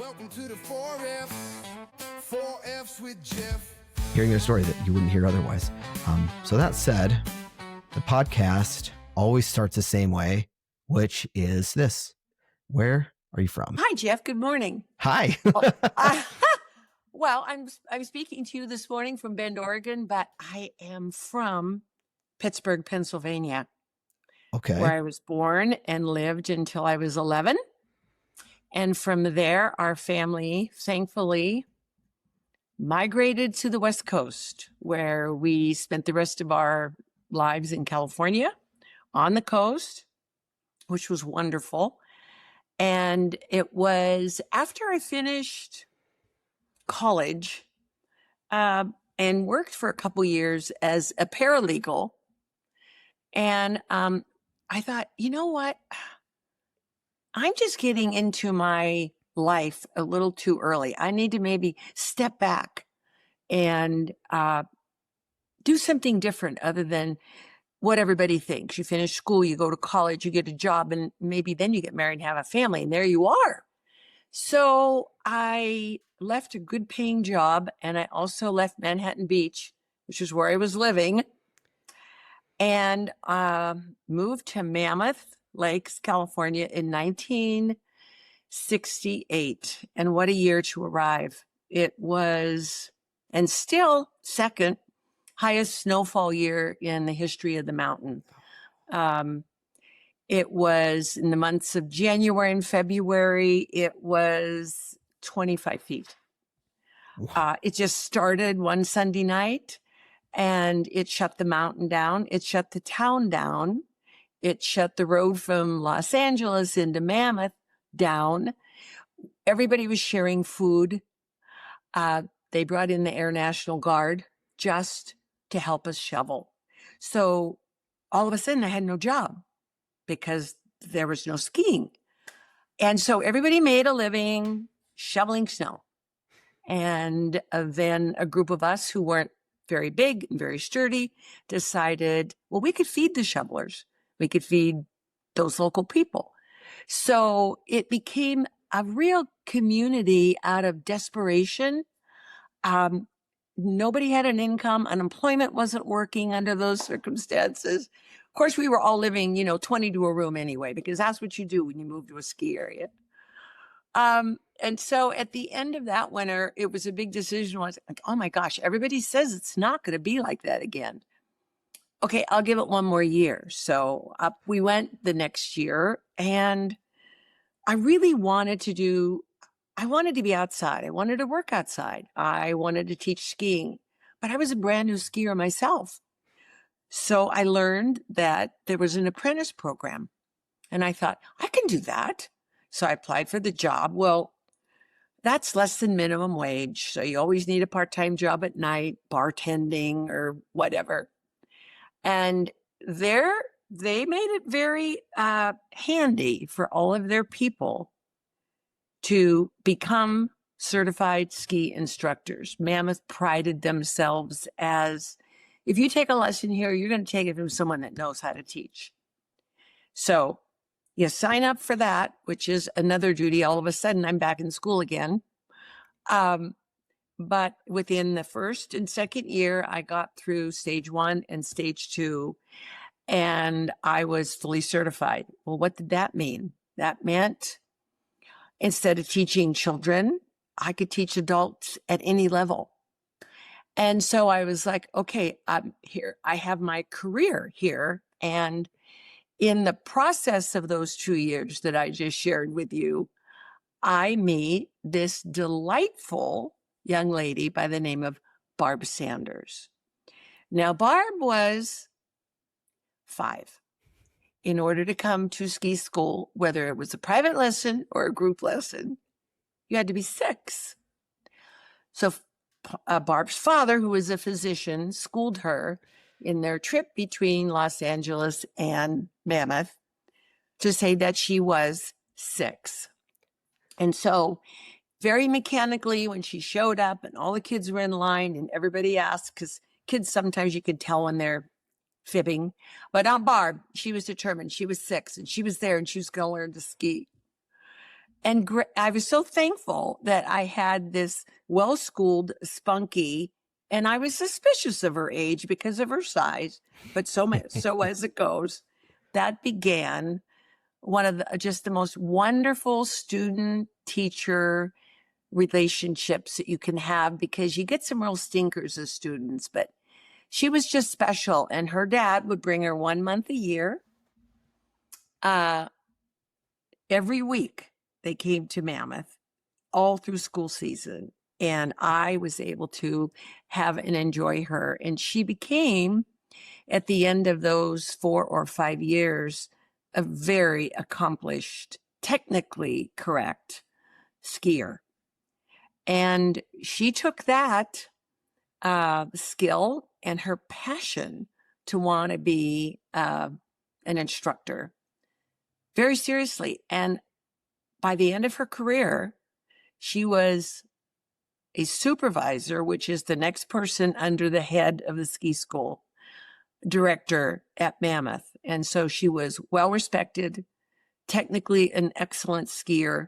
Welcome to the 4F, 4Fs with Jeff. Hearing a story that you wouldn't hear otherwise. So that said, the podcast always starts the same way, which is this. Where are you from? Hi, Jeff. Good morning. Hi. Well, I'm speaking to you this morning from Bend, Oregon, but I am from Pittsburgh, Pennsylvania, Okay. where I was born and lived until I was 11. And from there, our family, thankfully, migrated to the West Coast, where we spent the rest of our lives in California on the coast, which was wonderful. And it was after I finished college and worked for a couple years as a paralegal. And I thought, you know what? I'm just getting into my life a little too early. I need to maybe step back and do something different other than what everybody thinks. You finish school, you go to college, you get a job, and maybe then you get married and have a family, and there you are. So I left a good paying job, and I also left Manhattan Beach, which is where I was living, and moved to Mammoth Lakes, California in 1968. And what a year to arrive. It was, and still second highest snowfall year in the history of the mountain. It was in the months of January and February, it was 25 feet. It just started one Sunday night and it shut the mountain down. It shut the town down. It shut the road from Los Angeles into Mammoth down. Everybody was sharing food. They brought in the Air National Guard just to help us shovel. So all of a sudden I had no job because there was no skiing. And so everybody made a living shoveling snow. And then a group of us who weren't very big and very sturdy decided, well, we could feed the shovelers. We could feed those local people. So it became a real community out of desperation. Nobody had an income. Unemployment wasn't working under those circumstances. Of course, we were all living, 20 to a room anyway, because that's what you do when you move to a ski area. And so at the end of that winter, it was a big decision. I was like, oh my gosh, everybody says it's not going to be like that again. Okay, I'll give it one more year. So up we went the next year, and I really wanted to be outside. I wanted to work outside. I wanted to teach skiing, but I was a brand new skier myself. So I learned that there was an apprentice program, and I thought, I can do that. So I applied for the job. Well, that's less than minimum wage. So you always need a part-time job at night, bartending or whatever. And they made it very handy for all of their people to become certified ski instructors. Mammoth prided themselves as, if you take a lesson here, you're going to take it from someone that knows how to teach. So you sign up for that, which is another duty. All of a sudden, I'm back in school again. But within the first and second year, I got through stage 1 and stage 2, and I was fully certified. Well, what did that mean? That meant instead of teaching children, I could teach adults at any level. And so I was like, okay, I'm here. I have my career here. And in the process of those 2 years that I just shared with you, I meet this delightful young lady by the name of Barb Sanders. Now, Barb was 5. In order to come to ski school, whether it was a private lesson or a group lesson, you had to be 6. So Barb's father, who was a physician, schooled her in their trip between Los Angeles and Mammoth to say that she was 6. And so very mechanically, when she showed up and all the kids were in line and everybody asked, because kids, sometimes you could tell when they're fibbing, but Aunt Barb, she was determined. She was 6 and she was there and she was going to learn to ski. And I was so thankful that I had this well-schooled, spunky, and I was suspicious of her age because of her size, but so as it goes, that began one of just the most wonderful student-teacher relationships that you can have, because you get some real stinkers as students, but she was just special. And her dad would bring her 1 month a year. Every week they came to Mammoth all through school season. And I was able to have and enjoy her. And she became, at the end of those 4 or 5 years, a very accomplished, technically correct skier. And she took that skill and her passion to want to be an instructor very seriously. And by the end of her career, she was a supervisor, which is the next person under the head of the ski school director at Mammoth. And so she was well respected, technically an excellent skier,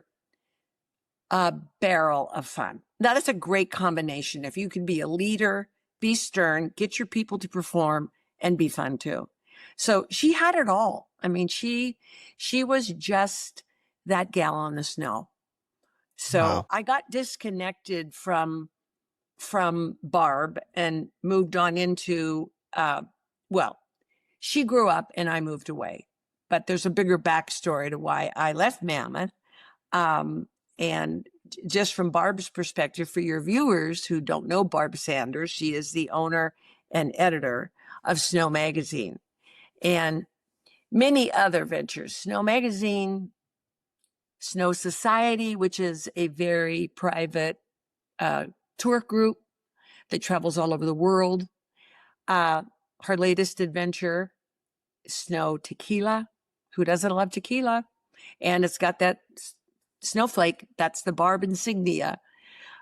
a barrel of fun. Now, that's a great combination. If you can be a leader, be stern, get your people to perform, and be fun too. So she had it all. I mean, she was just that gal on the snow. So Wow. I got disconnected from Barb and moved on into, she grew up and I moved away. But there's a bigger backstory to why I left Mammoth. And just from Barb's perspective, for your viewers who don't know Barb Sanders, she is the owner and editor of Snow Magazine and many other ventures. Snow Magazine, Snow Society, which is a very private tour group that travels all over the world. Her latest adventure, Snow Tequila. Who doesn't love tequila? And it's got that snowflake. That's the Barb insignia.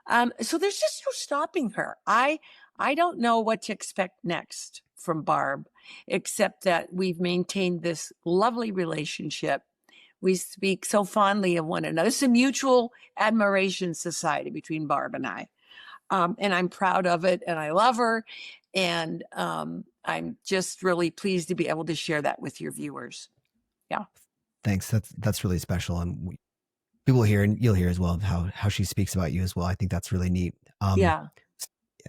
So there's just no stopping her. I don't know what to expect next from Barb, except that we've maintained this lovely relationship. We speak so fondly of one another. It's a mutual admiration society between Barb and I. And I'm proud of it and I love her. And I'm just really pleased to be able to share that with your viewers. Yeah. Thanks. That's really special. And people hear, and you'll hear as well, how she speaks about you as well. I think that's really neat. Yeah.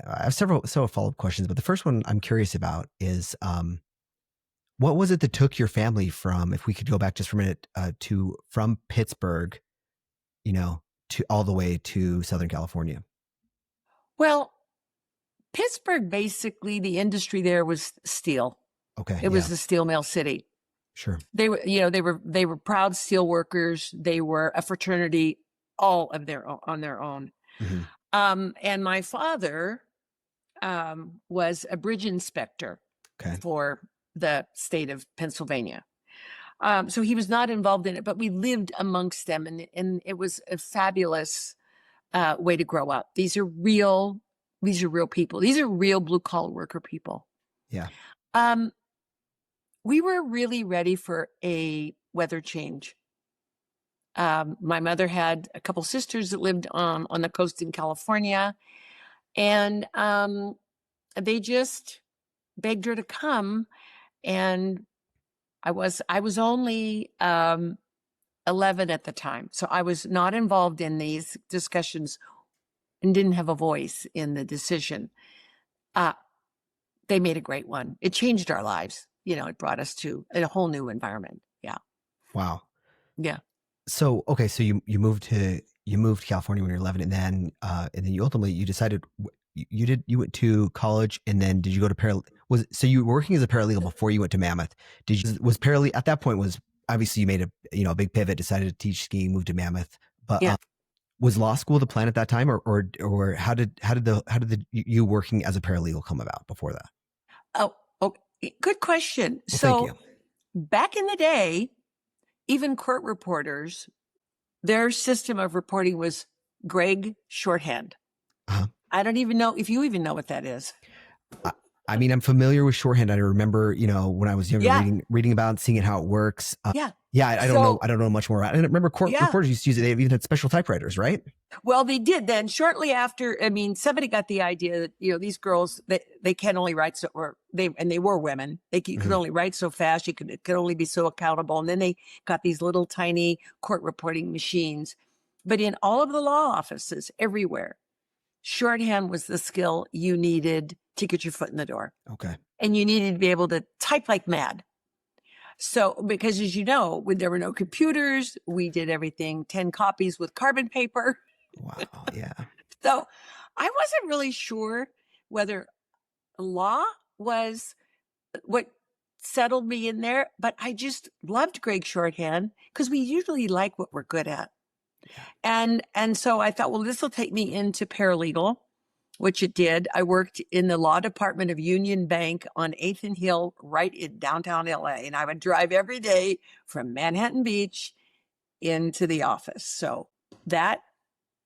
I have several follow-up questions, but the first one I'm curious about is, what was it that took your family from, if we could go back just for a minute, from Pittsburgh, to all the way to Southern California? Well, Pittsburgh, basically the industry there was steel. Okay. It was the steel mill city. Sure. They were proud steel workers. They were a fraternity, all of on their own. Mm-hmm. And my father was a bridge inspector for the state of Pennsylvania. So he was not involved in it, but we lived amongst them, and it was a fabulous way to grow up. These are real people. These are real blue collar worker people. Yeah. We were really ready for a weather change. My mother had a couple sisters that lived on the coast in California, and they just begged her to come. And I was only 11 at the time, so I was not involved in these discussions and didn't have a voice in the decision. They made a great one. It changed our lives. It brought us to a whole new environment. Yeah. Wow. Yeah. So, okay. So you moved to California when you were 11, and then you ultimately decided you went to college, and then did you go to so you were working as a paralegal before you went to Mammoth? Was paralegal at that point, was obviously you made a big pivot, decided to teach skiing, moved to Mammoth, but yeah. Was law school the plan at that time, or how did you working as a paralegal come about before that? Oh, good question. Well, so thank you. Back in the day, even court reporters, their system of reporting was Greg shorthand. Uh-huh. I don't even know if you even know what that is. I mean, I'm familiar with shorthand. I remember, when I was younger, reading about it, seeing how it works. Yeah. Yeah, I don't know. I don't know much more about it. And remember, Yeah. reporters used to use it. They even had special typewriters, right? Well, they did. Then shortly after, I mean, somebody got the idea that, these girls, they can only write so, or they were women. You could only write so fast. It could only be so accountable. And then they got these little tiny court reporting machines. But in all of the law offices, everywhere, shorthand was the skill you needed to get your foot in the door. Okay. And you needed to be able to type like mad. So, because as you know, when there were no computers, we did everything 10 copies with carbon paper. Wow. Yeah. So I wasn't really sure whether law was what settled me in there, but I just loved Greg shorthand because we usually like what we're good at. Yeah. And so I thought, well, this will take me into paralegal, which it did. I worked in the law department of Union Bank on 8th and Hill, right in downtown LA. And I would drive every day from Manhattan Beach into the office. So that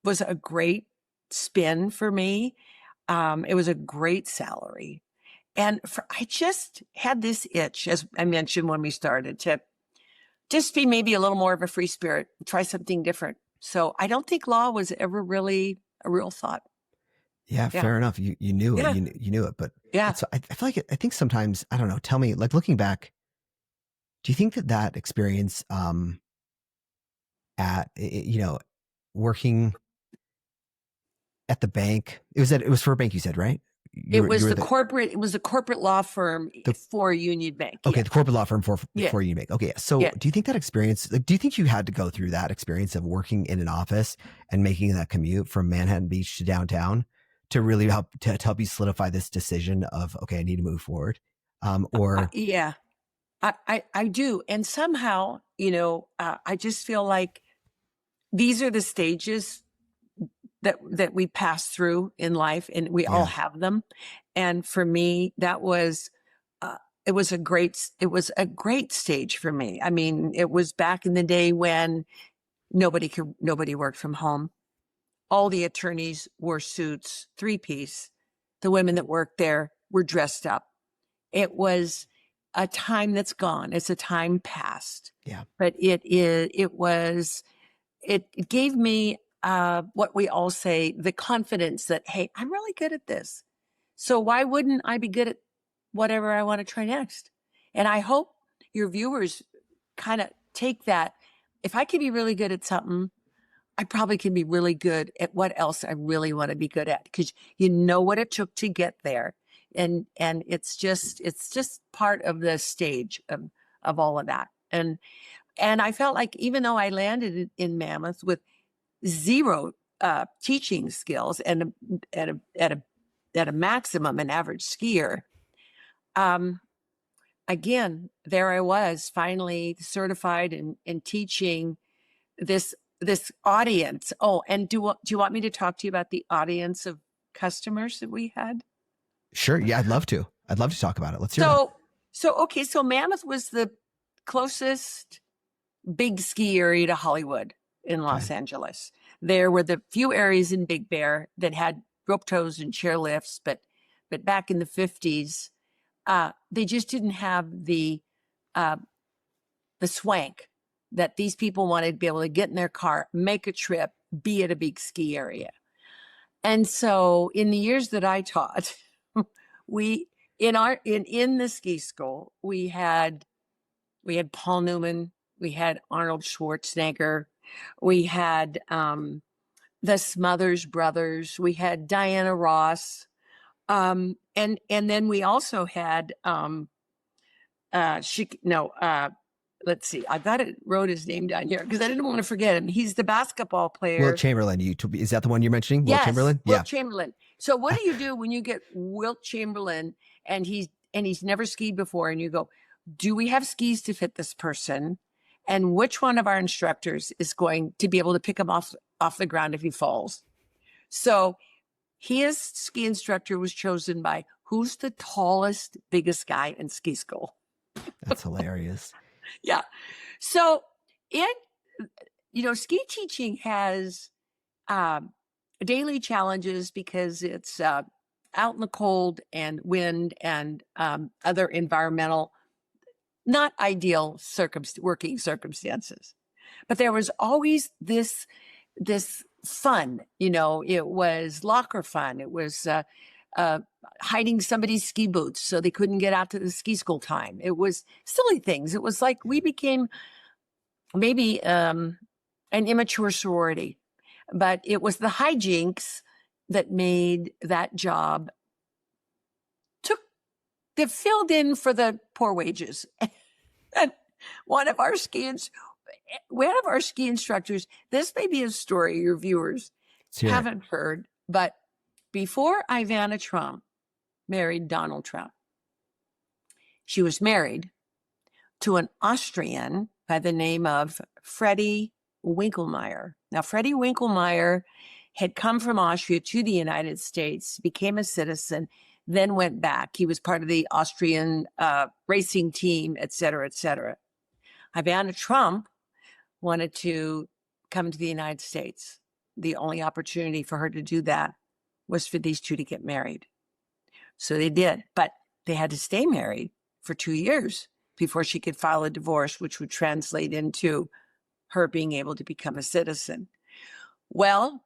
was a great spin for me. It was a great salary. And I just had this itch, as I mentioned when we started, to just be maybe a little more of a free spirit, try something different. So I don't think law was ever really a real thought. Yeah, fair enough. You knew it. You knew it, but so I feel like I think sometimes, I don't know. Tell me, like looking back, do you think that experience at working at the bank, it was for a bank, you said, right? It was the corporate law firm for Union Bank. Okay, the corporate law firm for Union Bank. Okay, so do you think that experience, like, do you think you had to go through that experience of working in an office and making that commute from Manhattan Beach to downtown to really help you solidify this decision of, okay, I need to move forward? Yeah, I do. And somehow, I just feel like these are the stages that we pass through in life, and we all have them. And for me, that was, it was a great stage for me. I mean, it was back in the day when nobody worked from home. All the attorneys wore suits, 3-piece. The women that worked there were dressed up. It was a time that's gone. It's a time past. Yeah. But it gave me what we all say, the confidence that, hey, I'm really good at this. So why wouldn't I be good at whatever I want to try next? And I hope your viewers kind of take that. If I can be really good at something, I probably can be really good at what else I really want to be good at, because you know what it took to get there. And it's just part of the stage of all of that. And I felt like even though I landed in Mammoth with zero teaching skills and at a maximum an average skier, again, there I was finally certified in teaching this audience. Oh, and do you want me to talk to you about the audience of customers that we had? Sure. Yeah, I'd love to talk about it. Let's hear it. So Mammoth was the closest big ski area to Hollywood in Los Angeles. There were the few areas in Big Bear that had rope tows and chairlifts, but back in the 50s, they just didn't have the swank that these people wanted to be able to get in their car, make a trip, be at a big ski area. And so in the years that I taught, we in the ski school, we had Paul Newman, we had Arnold Schwarzenegger, we had the Smothers Brothers, we had Diana Ross, and then we also had let's see, wrote his name down here because I didn't want to forget him. He's the basketball player. Wilt Chamberlain. Is that the one you're mentioning? Yes, Wilt Chamberlain? Wilt Chamberlain. So what do you do when you get Wilt Chamberlain and he's never skied before, and you go, do we have skis to fit this person? And which one of our instructors is going to be able to pick him off the ground if he falls? So his ski instructor was chosen by who's the tallest, biggest guy in ski school. That's hilarious. Yeah. So ski teaching has daily challenges because it's out in the cold and wind and other environmental not ideal working circumstances. But there was always this fun, it was locker fun. It was hiding somebody's ski boots so they couldn't get out to the ski school time. It was silly things. It was like we became maybe an immature sorority, but it was the hijinks that made that job that filled in for the poor wages. And one of our ski instructors, this may be a story your viewers haven't heard, but before Ivana Trump married Donald Trump, she was married to an Austrian by the name of Freddie Winkelmeyer. Now, Freddie Winkelmeyer had come from Austria to the United States, became a citizen, then went back. He was part of the Austrian racing team, et cetera, et cetera. Ivana Trump wanted to come to the United States. The only opportunity for her to do that was for these two to get married. So they did, but they had to stay married for 2 years before she could file a divorce, which would translate into her being able to become a citizen. Well,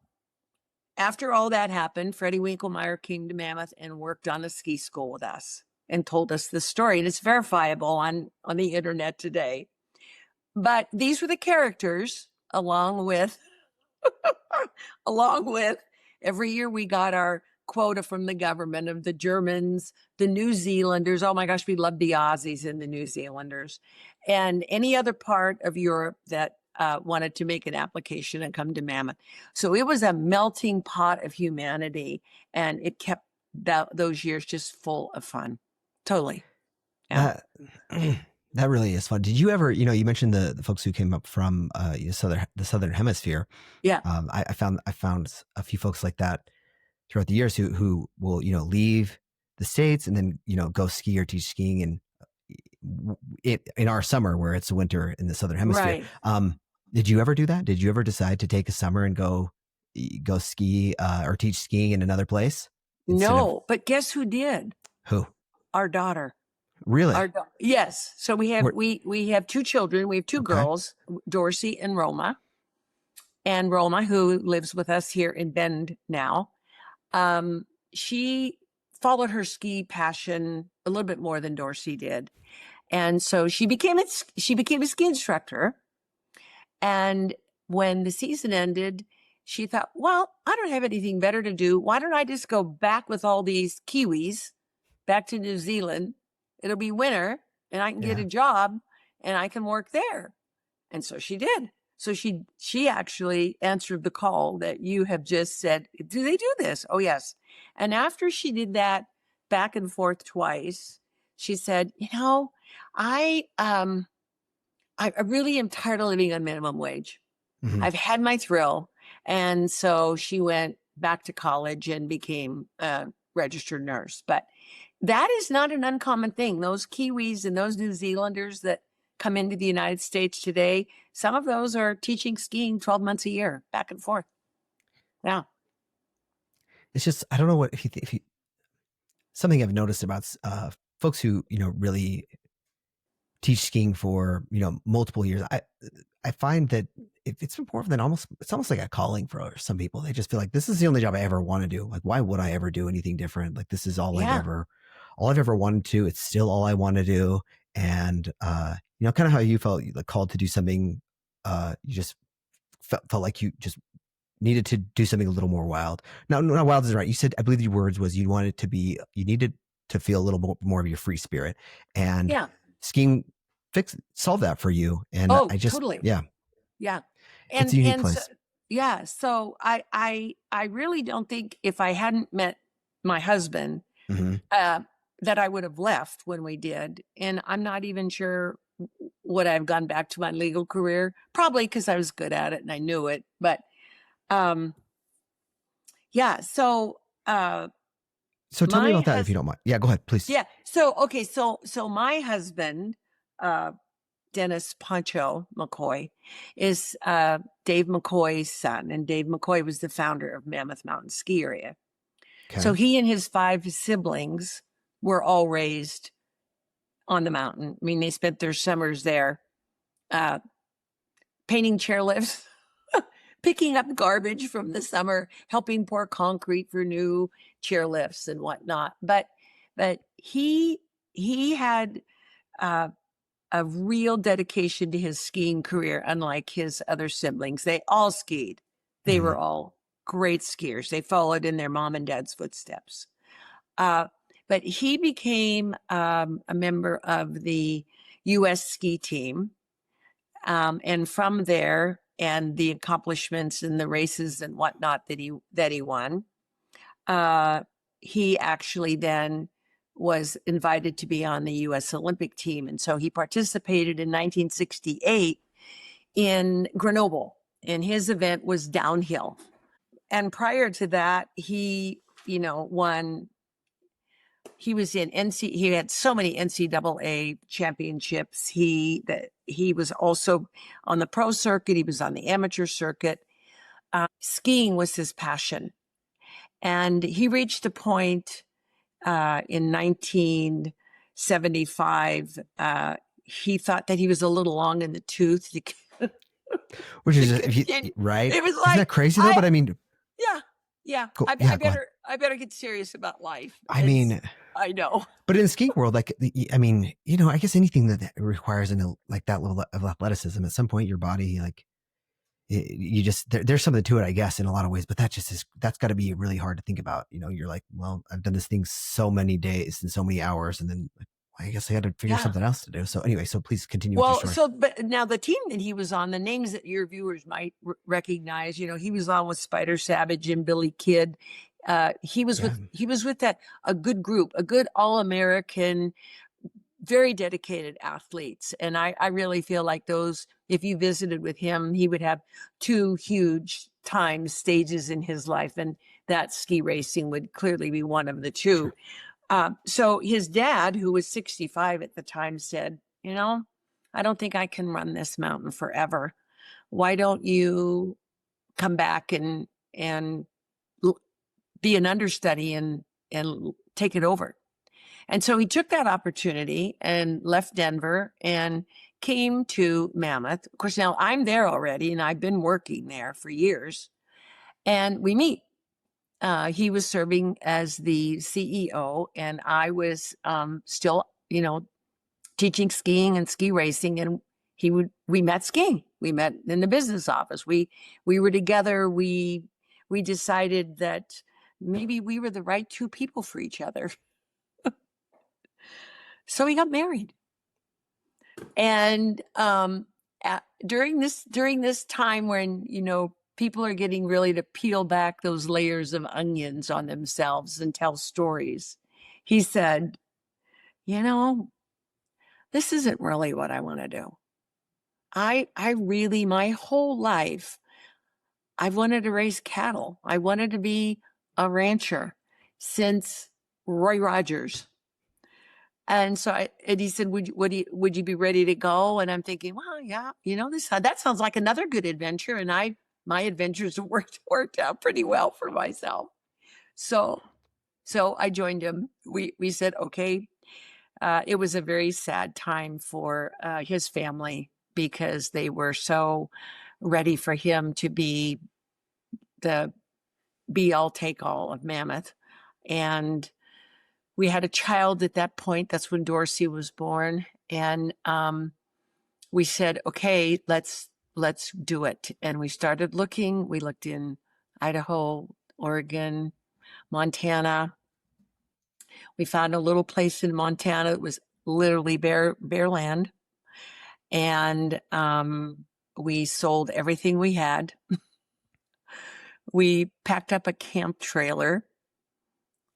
after all that happened, Freddie Winkelmeyer came to Mammoth and worked on a ski school with us and told us this story. And it's verifiable on the internet today. But these were the characters, along with every year we got our quota from the government of the Germans, the New Zealanders. Oh my gosh, we loved the Aussies and the New Zealanders, and any other part of Europe that wanted to make an application and come to Mammoth. So it was a melting pot of humanity, and it kept those years just full of fun. Totally. Yeah. That really is fun. Did you ever, you mentioned the folks who came up from the Southern Hemisphere. Yeah. I found a few folks like that throughout the years who will, leave the States and then, go ski or teach skiing in our summer where it's winter in the Southern Hemisphere. Right. Did you ever do that? Did you ever decide to take a summer and go ski or teach skiing in another place? No, but guess who did? Who? Our daughter. Really? Yes. So we have two children. We have two girls, Dorsey and Roma. And Roma, who lives with us here in Bend now, she followed her ski passion a little bit more than Dorsey did. And so she became a ski instructor. And when the season ended, she thought, well, I don't have anything better to do. Why don't I just go back with all these Kiwis back to New Zealand? It'll be winter and I can get a job and I can work there. And so she did. So she actually answered the call that you have just said, do they do this? Oh, yes. And after she did that back and forth twice, she said, I really am tired of living on minimum wage. Mm-hmm. I've had my thrill. And so she went back to college and became a registered nurse. But that is not an uncommon thing. Those Kiwis and those New Zealanders that come into the United States today, some of those are teaching skiing 12 months a year, back and forth. Yeah. It's just, I don't know what, if you something I've noticed about folks who, really teach skiing for, multiple years. I find that it's more than it's almost like a calling for some people. They just feel like this is the only job I ever want to do. Like, why would I ever do anything different? Like, this is all I've ever wanted to. It's still all I want to do. And, kind of how you felt called to do something, you just felt like you just needed to do something a little more wild. Now, no, wild isn't right. You said, I believe your words was you needed to feel a little more of your free spirit, and skiing solve that for you. And I just, totally. Yeah. And, it's a unique place. So I really don't think if I hadn't met my husband, that I would have left when we did. And I'm not even sure would I've gone back to my legal career, probably because I was good at it and I knew it. But so tell me about that if you don't mind. Yeah, go ahead, please. Yeah. So my husband, Dennis Pancho McCoy, is Dave McCoy's son, and Dave McCoy was the founder of Mammoth Mountain Ski Area. Okay. So he and his 5 siblings were all raised on the mountain. I mean, they spent their summers there, painting chairlifts, picking up garbage from the summer, helping pour concrete for new chairlifts and whatnot. But he had a real dedication to his skiing career, unlike his other siblings. They all skied. They were all great skiers. They followed in their mom and dad's footsteps. But he became a member of the U.S. ski team. And from there, and the accomplishments and the races and whatnot that he won, he actually then was invited to be on the U.S. Olympic team. And so he participated in 1968 in Grenoble, and his event was downhill. And prior to that, he, won. He was in he had so many NCAA championships. He was also on the pro circuit. He was on the amateur circuit. Skiing was his passion. And he reached a point in 1975. He thought that he was a little long in the tooth. Which is, right? It was like, isn't that crazy though? But I mean, yeah. Cool. I better get serious about life. I mean, I know. But in the skiing world, like, I mean, I guess anything that requires like that level of athleticism, at some point, your body, like, you just, there's something to it, I guess, in a lot of ways, but that's got to be really hard to think about. You're like, well, I've done this thing so many days and so many hours, and then I guess I had to figure something else to do. So anyway, so please continue with your story. But now the team that he was on, the names that your viewers might recognize, he was on with Spider Savage and Billy Kidd. He was with a good group, a good all-American, very dedicated athletes. And I really feel like those, if you visited with him, he would have two huge time stages in his life. And that ski racing would clearly be one of the two. So his dad, who was 65 at the time, said, I don't think I can run this mountain forever. Why don't you come back and be an understudy and take it over? And so he took that opportunity and left Denver and came to Mammoth. Of course, now I'm there already, and I've been working there for years. And we meet. He was serving as the CEO, and I was still, teaching skiing and ski racing. And we met skiing. We met in the business office. We were together. We decided that maybe we were the right two people for each other. So we got married. And during this time when, people are getting ready to peel back those layers of onions on themselves and tell stories, he said, this isn't really what I want to do. I really, my whole life, I've wanted to raise cattle. I wanted to be a rancher since Roy Rogers. And so he said, would you be ready to go? And I'm thinking, well, yeah, that sounds like another good adventure. And my adventures worked out pretty well for myself. So I joined him. We said, okay. It was a very sad time for his family, because they were so ready for him to be the be-all, take-all of Mammoth. And we had a child at that point. That's when Dorsey was born. And we said, okay, let's do it. And we started looking. We looked in Idaho, Oregon, Montana. We found a little place in Montana that was literally bare land. And we sold everything we had. We packed up a camp trailer,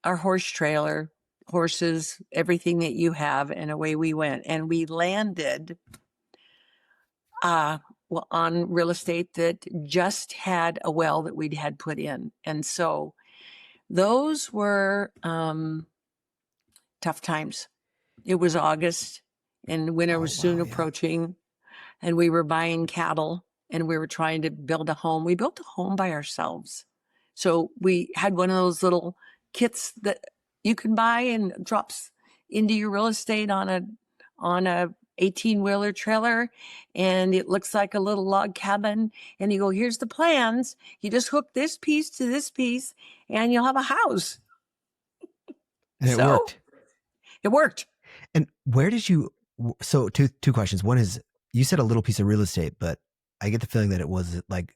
our horse trailer, horses, everything that you have, and away we went. And we landed on real estate that just had a well that we'd had put in. And so those were tough times. It was August, and winter was soon approaching, and we were buying cattle, and we were trying to build a home. We built a home by ourselves. So we had one of those little kits that you can buy and drops into your real estate on on a 18-wheeler trailer, and it looks like a little log cabin. And you go, here's the plans. You just hook this piece to this piece, and you'll have a house. And it So, worked. It worked. And where did you? So two questions. One is, you said a little piece of real estate, but I get the feeling that it was like,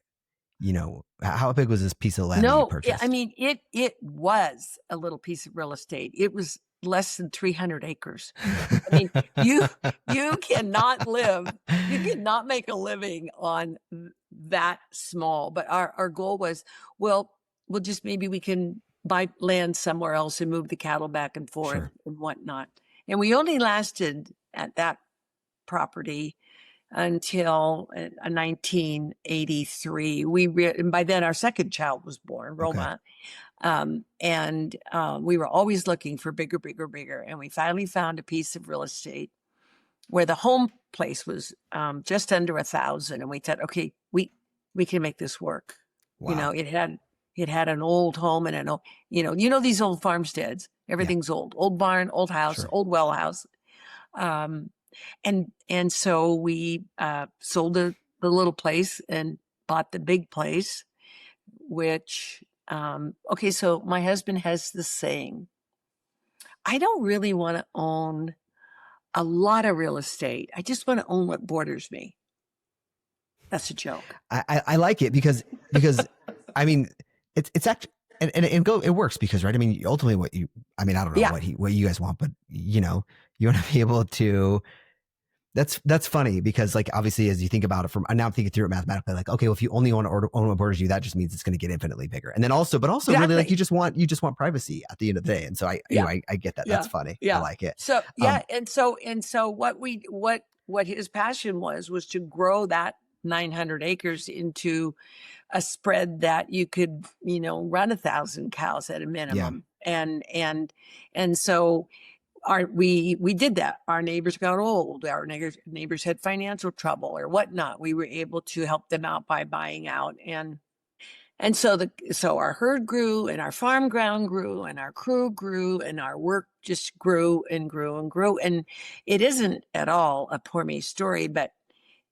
how big was this piece of land that you No, purchased? I mean, it was a little piece of real estate. It was less than 300 acres. I mean, you cannot make a living on that small. But our goal was, well, we'll just, maybe we can buy land somewhere else and move the cattle back and forth Sure. and whatnot. And we only lasted at that property until 1983. And by then our second child was born, Roma. And we were always looking for bigger. And we finally found a piece of real estate where the home place was just under 1,000. And we thought, okay, we can make this work. Wow. It had an old home and these old farmsteads. Everything's old barn, old house, Sure. old well house. And so we sold the little place and bought the big place, which, so my husband has this saying, I don't really want to own a lot of real estate. I just want to own what borders me. That's a joke. I like it because I mean, it's actually, and it works because, right? I mean, ultimately I don't know what you guys want, but you want to be able to, that's funny because, like, obviously as you think about it now I'm thinking through it mathematically, like, okay, well, if you only want to own what borders you, that just means it's going to get infinitely bigger. And then also Exactly. really, like, you just want privacy at the end of the day. And so I get that. That's funny. Yeah. I like it. So, and so what his passion was to grow that 900 acres into a spread that you could, run 1,000 cows at a minimum. And so we did that. Our neighbors got old. Our neighbors had financial trouble or whatnot. We were able to help them out by buying out. And so our herd grew, and our farm ground grew, and our crew grew, and our work just grew and grew and grew. And it isn't at all a poor me story, but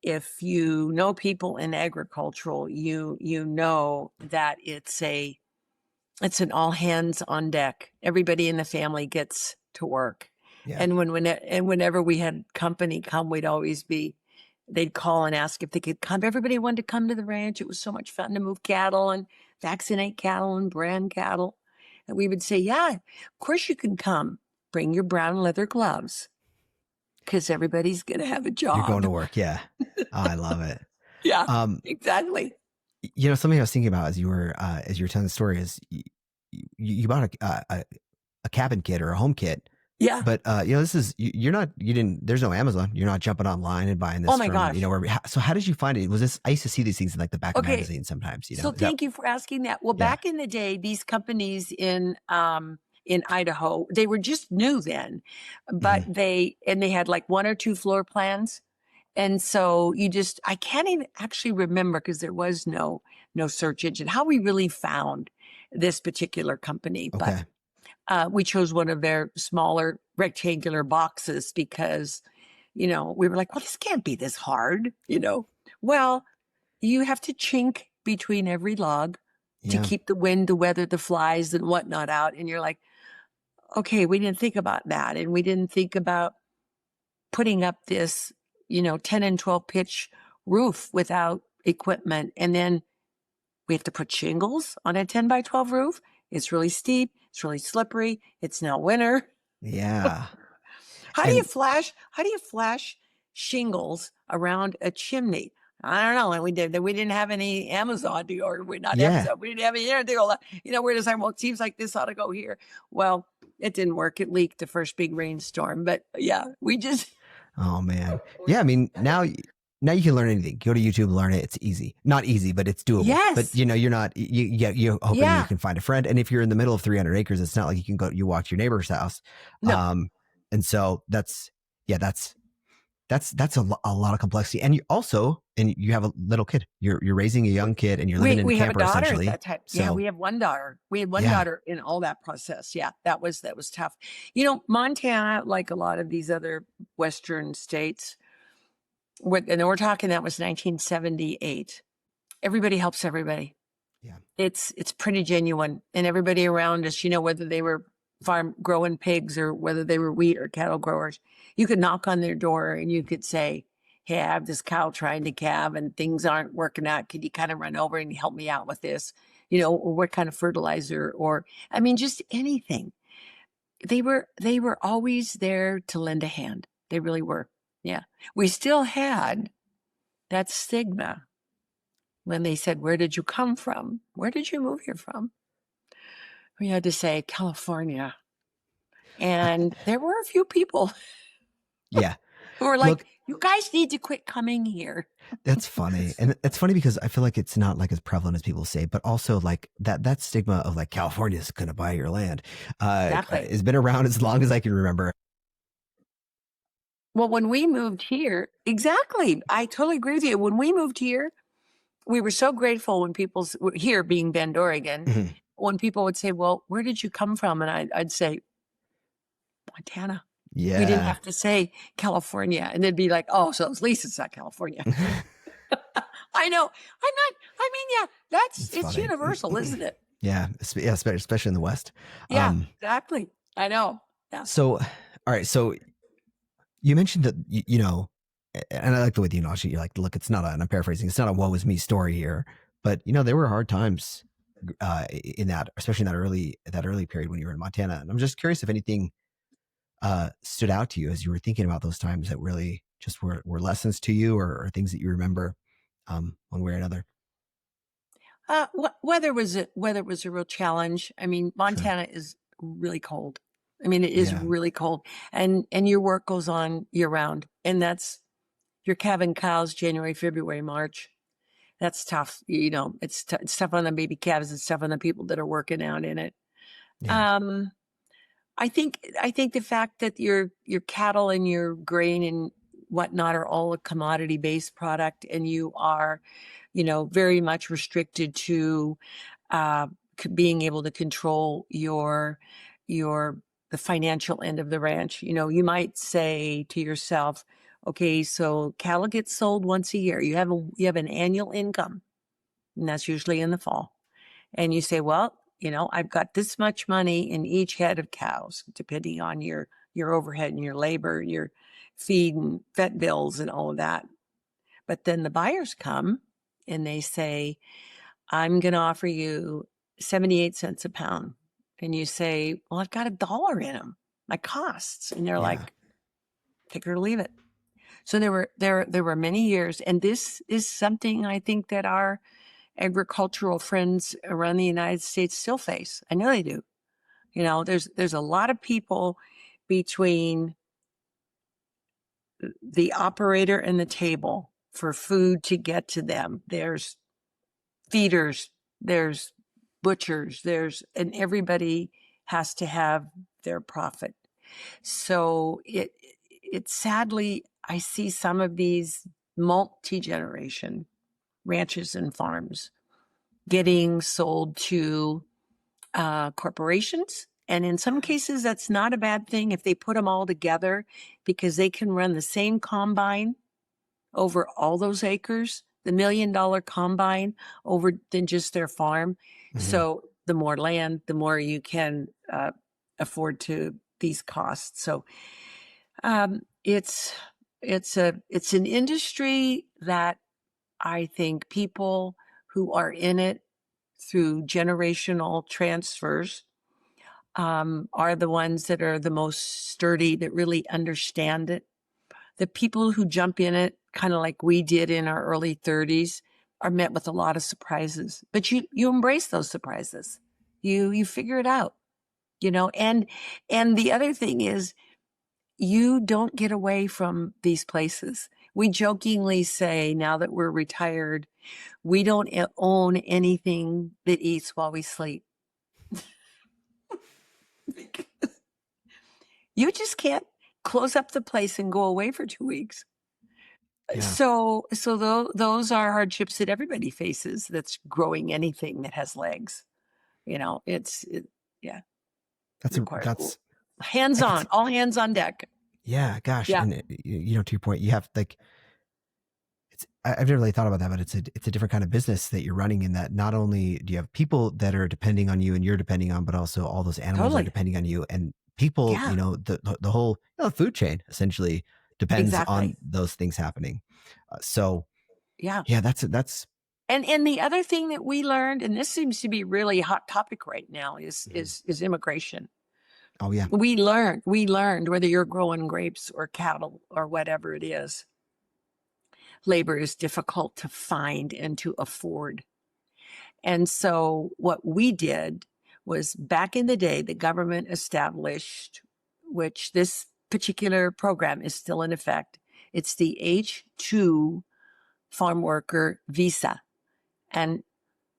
if you know people in agricultural, you know that it's an all hands on deck. Everybody in the family gets to work. Yeah. And whenever we had company come, they'd call and ask if they could come. Everybody wanted to come to the ranch. It was so much fun to move cattle and vaccinate cattle and brand cattle. And we would say, yeah, of course you can come. Bring your brown leather gloves, because everybody's going to have a job. You're going to work. Yeah. Oh, I love it. Yeah, exactly. Something I was thinking about as you were telling the story is you bought a cabin kit or a home kit. Yeah. But there's no Amazon. You're not jumping online and buying this. Oh my gosh. So how did you find it? I used to see these things in, like, the back of magazines sometimes, So thank you for asking that. Well, back in the day, these companies in Idaho, they were just new then, but they had like 1 or 2 floor plans. And so I can't even actually remember, because there was no search engine, how we really found this particular company. Okay. But we chose one of their smaller rectangular boxes because, we were like, well, this can't be this hard, Well, you have to chink between every log to keep the wind, the weather, the flies and whatnot out. And you're like, okay, we didn't think about that. And we didn't think about putting up this, 10 and 12 pitch roof without equipment. And then we have to put shingles on a 10 by 12 roof. It's really steep. It's really slippery. It's now winter. Yeah. How do you flash shingles around a chimney? I don't know. And we didn't have any Amazon to go, or Amazon. We didn't have any internet to go, we're just like, well, it seems like this ought to go here. Well, it didn't work. It leaked the first big rainstorm, but we just. Oh man. Yeah. I mean, now you can learn anything. Go to YouTube, learn it. It's easy. Not easy, but it's doable. Yes. But you're not, you're hoping you can find a friend. And if you're in the middle of 300 acres, it's not like you walk to your neighbor's house. No. And so that's that's a lot of complexity. And you also, and you have a little kid. You're raising a young kid, and you're living in a We have a camper daughter at essentially. that time. So Yeah, we have one daughter. We had one yeah, daughter in all that process. Yeah, that was tough. You know, Montana, like a lot of these other Western states, and we're talking that was 1978. Everybody helps everybody. yeah, It's pretty genuine, and everybody around us, you know, whether they were farm growing pigs or whether they were wheat or cattle growers, you could knock on their door and you could say, "Hey, I have this cow trying to calve and things aren't working out. Could you kind of run over and help me out with this? You know, or what kind of fertilizer, or I mean, just anything." They were always there to lend a hand. They really were. Yeah. We still had that stigma when they said, "Where did you come from? Where did you move here from?" We had to say California. And there were a few people yeah. who were Look, like, "You guys need to quit coming here." that's funny. And it's funny because I feel like it's not like as prevalent as people say, but also like that stigma of like California's going to buy your land Exactly. has been around as long as I can remember. Well, when we moved here, exactly. I totally agree with you. When we moved here, we were so grateful when people here being Bend, Oregon, Mhm. when people would say, "Well, where did you come from?" And I'd say, "Montana." We didn't Yeah. have to say California. And they'd be like, "Oh, so at least it's not California." I know. I mean, yeah, It's it's funny. universal, isn't it? Yeah, especially in the West. Yeah, exactly. I know. Yeah. So, all right. So you mentioned that, you know, and I like the way that you know, you're like, look, it's not and I'm paraphrasing, it's not a woe is me story here, but you know, there were hard times in that, especially in that early period when you were in Montana. And I'm just curious if anything stood out to you as you were thinking about those times that really just were lessons to you, or things that you remember one way or another. Weather was a real challenge. I mean, Sure. Montana is really cold. I mean, it is Yeah. really cold, and your work goes on year round, and that's you're calving cows January, February, March. That's tough. You know, it's tough on the baby calves. It's tough on the people that are working out in it. Yeah. Um, I think the fact that your cattle and your grain and whatnot are all a commodity based product, and you are, you know, very much restricted to uh, being able to control your the financial end of the ranch. You know, you might say to yourself, "Okay, so cattle get sold once a year. You have an annual income, and that's usually in the fall." And you say, "Well, you know, I've got this much money in each head of cows, depending on your overhead and your labor, your feed and vet bills and all of that." But then the buyers come and they say, "I'm going to offer you 78 cents a pound." And you say, "Well, I've got $1 in them, my costs." And they're Yeah. like, "Take it or leave it." So there were many years, and this is something I think that our agricultural friends around the United States still face. I know they do. You know, there's a lot of people between the operator and the table for food to get to them. There's feeders, there's butchers, and everybody has to have their profit. So it sadly, I see some of these multi-generation ranches and farms getting sold to corporations. And in some cases, that's not a bad thing if they put them all together, because they can run the same combine over all those acres, the $1 million combine over than just their farm. Mhm. So the more land, the more you can afford to these costs. So it's an industry that I think people who are in it through generational transfers are the ones that are the most sturdy, that really understand it. The people who jump in it, kind of like we did in our early 30s, are met with a lot of surprises. But you embrace those surprises. You figure it out, you know. And the other thing is, you don't get away from these places. We jokingly say, now that we're retired, we don't own anything that eats while we sleep. You just can't close up the place and go away for 2 weeks. Yeah. Those are hardships that everybody faces. That's growing anything that has legs. You know, yeah, requires That's, hands I could, on, all hands on deck. yeah, gosh. Yeah, And to your point, you have like, I've never really thought about that, but it's a different kind of business that you're running in that not only do you have people that are depending on you and you're depending on, but also all those animals are totally. depending on you and people, Yeah, the whole food chain essentially depends on exactly. those things happening. So Yeah. yeah, that's, And the other thing that we learned, and this seems to be really a hot topic right now, Mhm. is immigration. Oh yeah. We learned whether you're growing grapes or cattle or whatever it is, labor is difficult to find and to afford. And so what we did was, back in the day, the government established, which this particular program is still in effect. It's the H-2 farm worker visa. And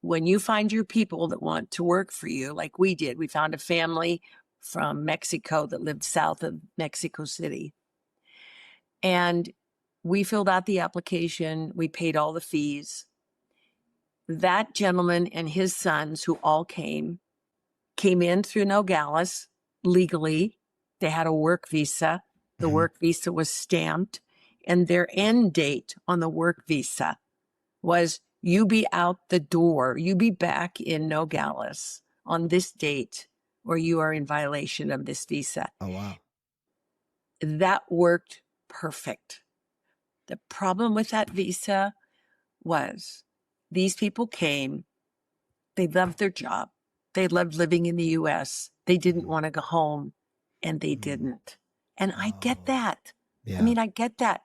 when you find your people that want to work for you, like we did, we found a family from Mexico that lived south of Mexico City. And we filled out the application, we paid all the fees. That gentleman and his sons, who all came in through Nogales legally. They had a work visa. The Mhm. work visa was stamped, and their end date on the work visa was, you be out the door, you be back in Nogales on this date, or you are in violation of this visa. Oh wow. That worked perfect. The problem with that visa was, these people came, they loved their job, they loved living in the US, they didn't Mhm. want to go home, and they Mhm. didn't. And I get Oh that. I yeah. mean, I get that.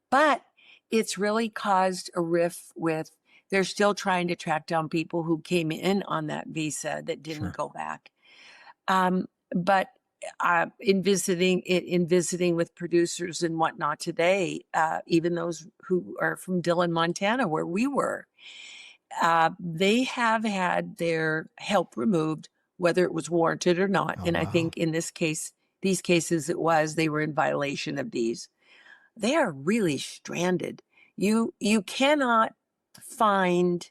But it's really caused a rift with, they're still trying to track down people who came in on that visa that didn't Sure. go back. But in visiting with producers and whatnot today, even those who are from Dillon, Montana, where we were, they have had their help removed, whether it was warranted or not. Oh And I wow. think in this case, these cases, they were in violation of these. They are really stranded. You cannot find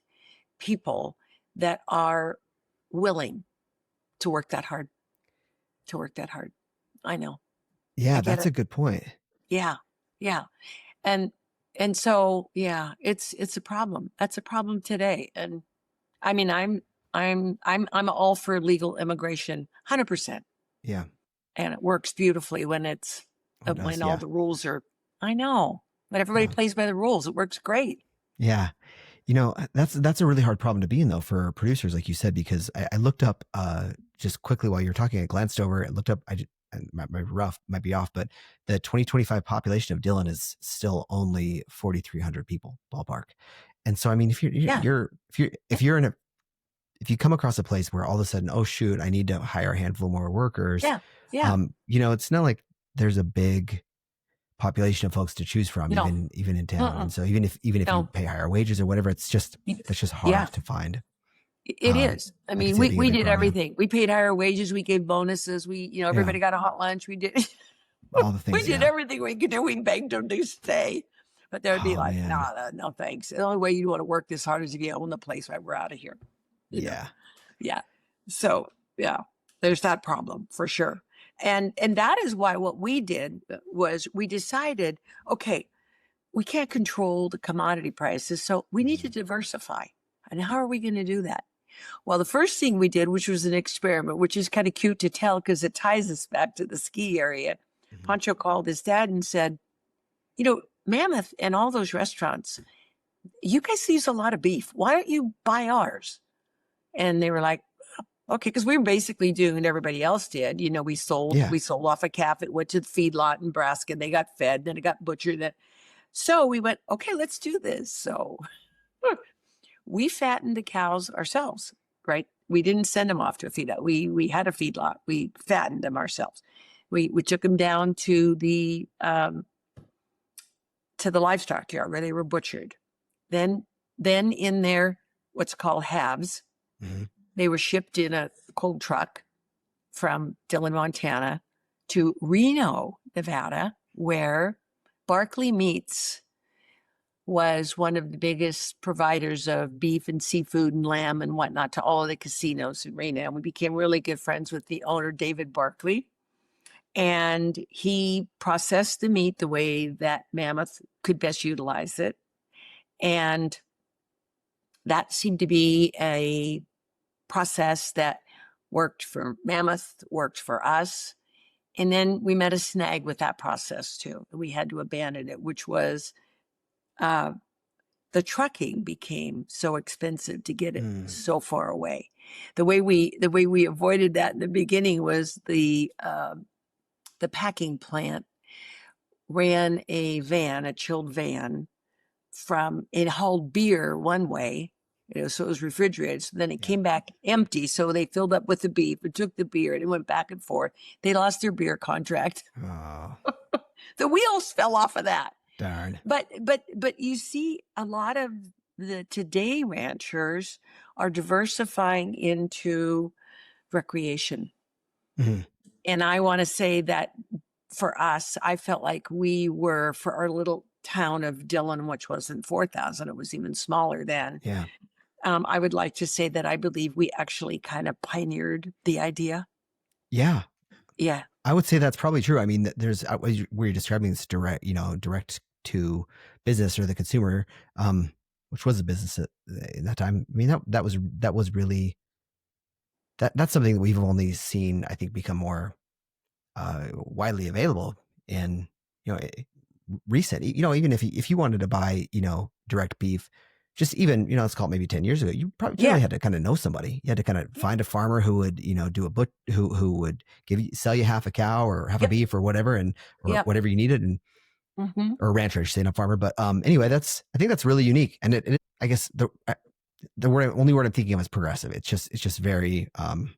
people that are willing to work that hard, to work that hard. I know. I Yeah, get that's it. a good point. Yeah. Yeah. And so, yeah, it's a problem. That's a problem today. And I mean, I'm all for legal immigration, 100%. Yeah. And it works beautifully when Oh, it does. when all Yeah. the rules are, I know, when everybody Yeah. plays by the rules, it works great. Yeah. That's a really hard problem to be in though for producers, like you said, because I looked up just quickly while you were talking, I glanced over and looked up. And my rough might be off, but the 2025 population of Dillon is still only 4,300 people, ballpark. And so, I mean, if Yeah. if you come across a place where all of a sudden, oh shoot, I need to hire a handful more workers, Yeah. Yeah. it's not like there's a big population of folks to choose from, No. even in town. Uh-uh. And so even if you No. pay higher wages or whatever, that's just hard Yeah. to find. It is. I I could mean, see that being a we big did problem. Yeah. everything. We paid higher wages. We gave bonuses. Yeah. Everybody got a hot lunch. We did, All the we things. did Yeah. everything we could do. We begged them to stay. But they'd be Oh like, man. no, thanks. The only way you want to work this hard is if you own the place. Right, we're out of here. You know? Yeah. Yeah. So yeah, there's that problem for sure. And that is why what we did was, we decided, okay, we can't control the commodity prices, so we need to diversify. And how are we going to do that? Well, the first thing we did, which was an experiment, which is kind of cute to tell because it ties us back to the ski area. Mhm. Pancho called his dad and said, Mammoth and all those restaurants, you guys use a lot of beef. Why don't you buy ours? And they were like, okay, because we were basically doing what everybody else did. We sold Yeah. off a calf. It went to the feedlot in Nebraska. And they got fed. Then it got butchered. So we went, okay, let's do this. So we fattened the cows ourselves, right? We didn't send them off to a feedlot. We had a feedlot. We fattened them ourselves. We took them down to the livestock yard where they were butchered. Then in their what's called halves, Mhm. they were shipped in a cold truck from Dillon, Montana to Reno, Nevada, where Barkley Meats was one of the biggest providers of beef and seafood and lamb and whatnot to all of the casinos in Reno. We became really good friends with the owner, David Barkley. And he processed the meat the way that Mammoth could best utilize it. And that seemed to be a process that worked for Mammoth, worked for us. And then we met a snag with that process too. We had to abandon it, which was the trucking became so expensive to get it so far away. The way we avoided that in the beginning was the packing plant ran a van, a chilled van, it hauled beer one way, so it was refrigerated. So then it came back empty. So they filled up with the beef and took the beer and it went back and forth. They lost their beer contract. Oh, The wheels fell off of that. darn. But you see a lot of the today ranchers are diversifying into recreation. Mm-hmm. And I want to say that for us, I felt like we were, for our little town of Dillon, which wasn't 4,000, it was even smaller then. Yeah. I would like to say that I believe we actually kind of pioneered the idea. Yeah. Yeah. I would say that's probably true. I mean, there's where you're describing this direct to business or the consumer, which was a business at that time. I mean, that was really that's something that we've only seen, I think, become more widely available in recent. Even if you wanted to buy direct beef, just even let's call it maybe 10 years ago, you probably generally had to kind of know somebody. You had to kind of find a farmer who would do a who would sell you half a cow or half a beef or whatever, or whatever you needed, and or a rancher, I should say, not farmer. But anyway, I think that's really unique, and it I guess the only word I'm thinking of is progressive. It's just very I'll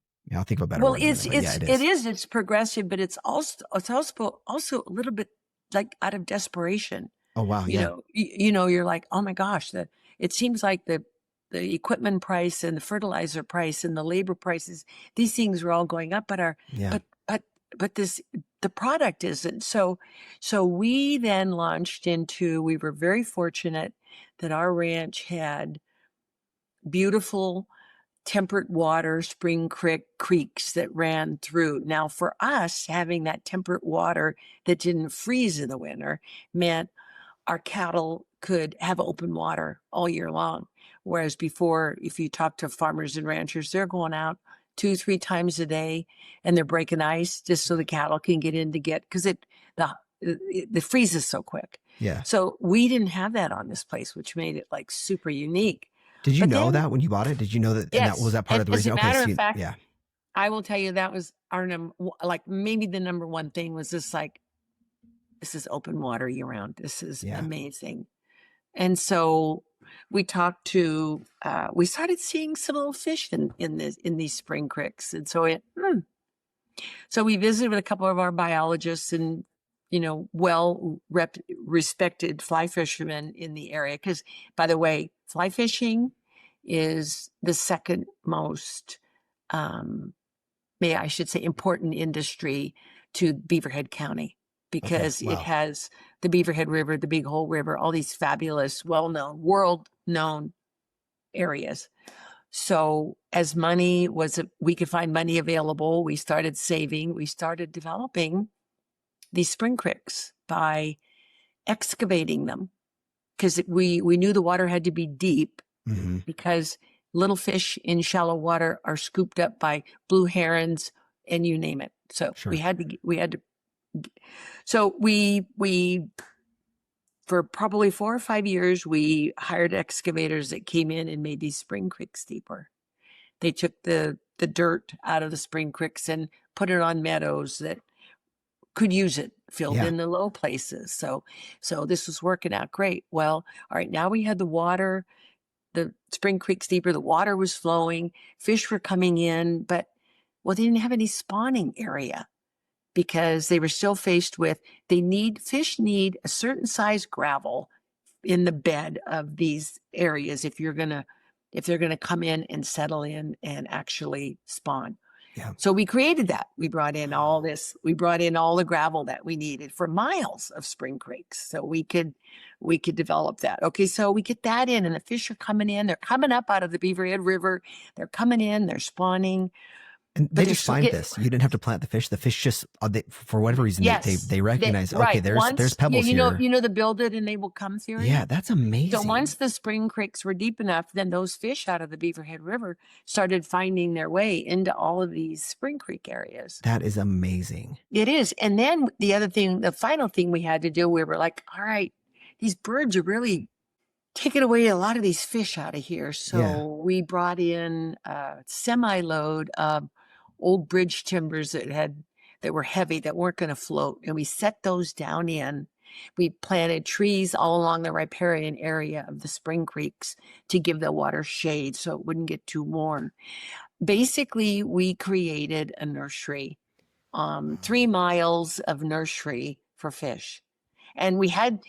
think of a better word. It's progressive, but it's also a little bit like out of desperation. Oh wow, you're like, oh my gosh, it seems like the equipment price and the fertilizer price and the labor prices, these things are all going up, but the product isn't. So we then launched into, we were very fortunate that our ranch had beautiful temperate water, spring creeks that ran through. Now for us, having that temperate water that didn't freeze in the winter meant our cattle could have open water all year long. Whereas before, if you talk to farmers and ranchers, they're going out 2-3 times a day and they're breaking ice just so the cattle can get in because it freezes so quick. Yeah. So we didn't have that on this place, which made it like super unique. Did you know that when you bought it? Did you know that? Yes. And that was that part of the reason? As a matter of fact, yeah. I will tell you that was our maybe the number one thing was this is open water year round. This is amazing. And so we we started seeing some little fish in these spring creeks. And so so we visited with a couple of our biologists and, respected fly fishermen in the area. Because, by the way, fly fishing is the second most, I should say, important industry to Beaverhead County. Because it has the Beaverhead River, the Big Hole River, all these fabulous, well-known, world-known areas. So as we could find money available, we started saving, we started developing these spring creeks by excavating them. Because we knew the water had to be deep because little fish in shallow water are scooped up by blue herons and you name it. So we had to. So we for probably 4 or 5 years, we hired excavators that came in and made these spring creeks deeper. They took the dirt out of the spring creeks and put it on meadows that could use it, filled in the low places. So this was working out great. Well, all right, now we had the water, the spring creeks deeper, the water was flowing, fish were coming in, but they didn't have any spawning area. Because they were still faced with, fish need a certain size gravel in the bed of these areas if they're gonna come in and settle in and actually spawn. Yeah. So we created that. We brought in all this. We brought in all the gravel that we needed for miles of spring creeks, so we could develop that. Okay, so we get that in, and the fish are coming in. They're coming up out of the Beaverhead River. They're coming in. They're spawning. And But they they're just still find getting- this. You didn't have to plant the fish. The fish just, for whatever reason, Yes, they recognize. Okay, right. there's Once, pebbles yeah, here. you know the build it and they will come theory. Yeah, that's amazing. So once the spring creeks were deep enough, then those fish out of the Beaverhead River started finding their way into all of these spring creek areas. That is amazing. It is. And then the other thing, the final thing we had to do, we were like, all right, these birds are really taking away a lot of these fish out of here. So Yeah. we brought in a semi-load of old bridge timbers that were heavy, that weren't going to float. And we set those down in. We planted trees all along the riparian area of the spring creeks to give the water shade so it wouldn't get too warm. Basically, we created a nursery, 3 miles of nursery for fish. And we had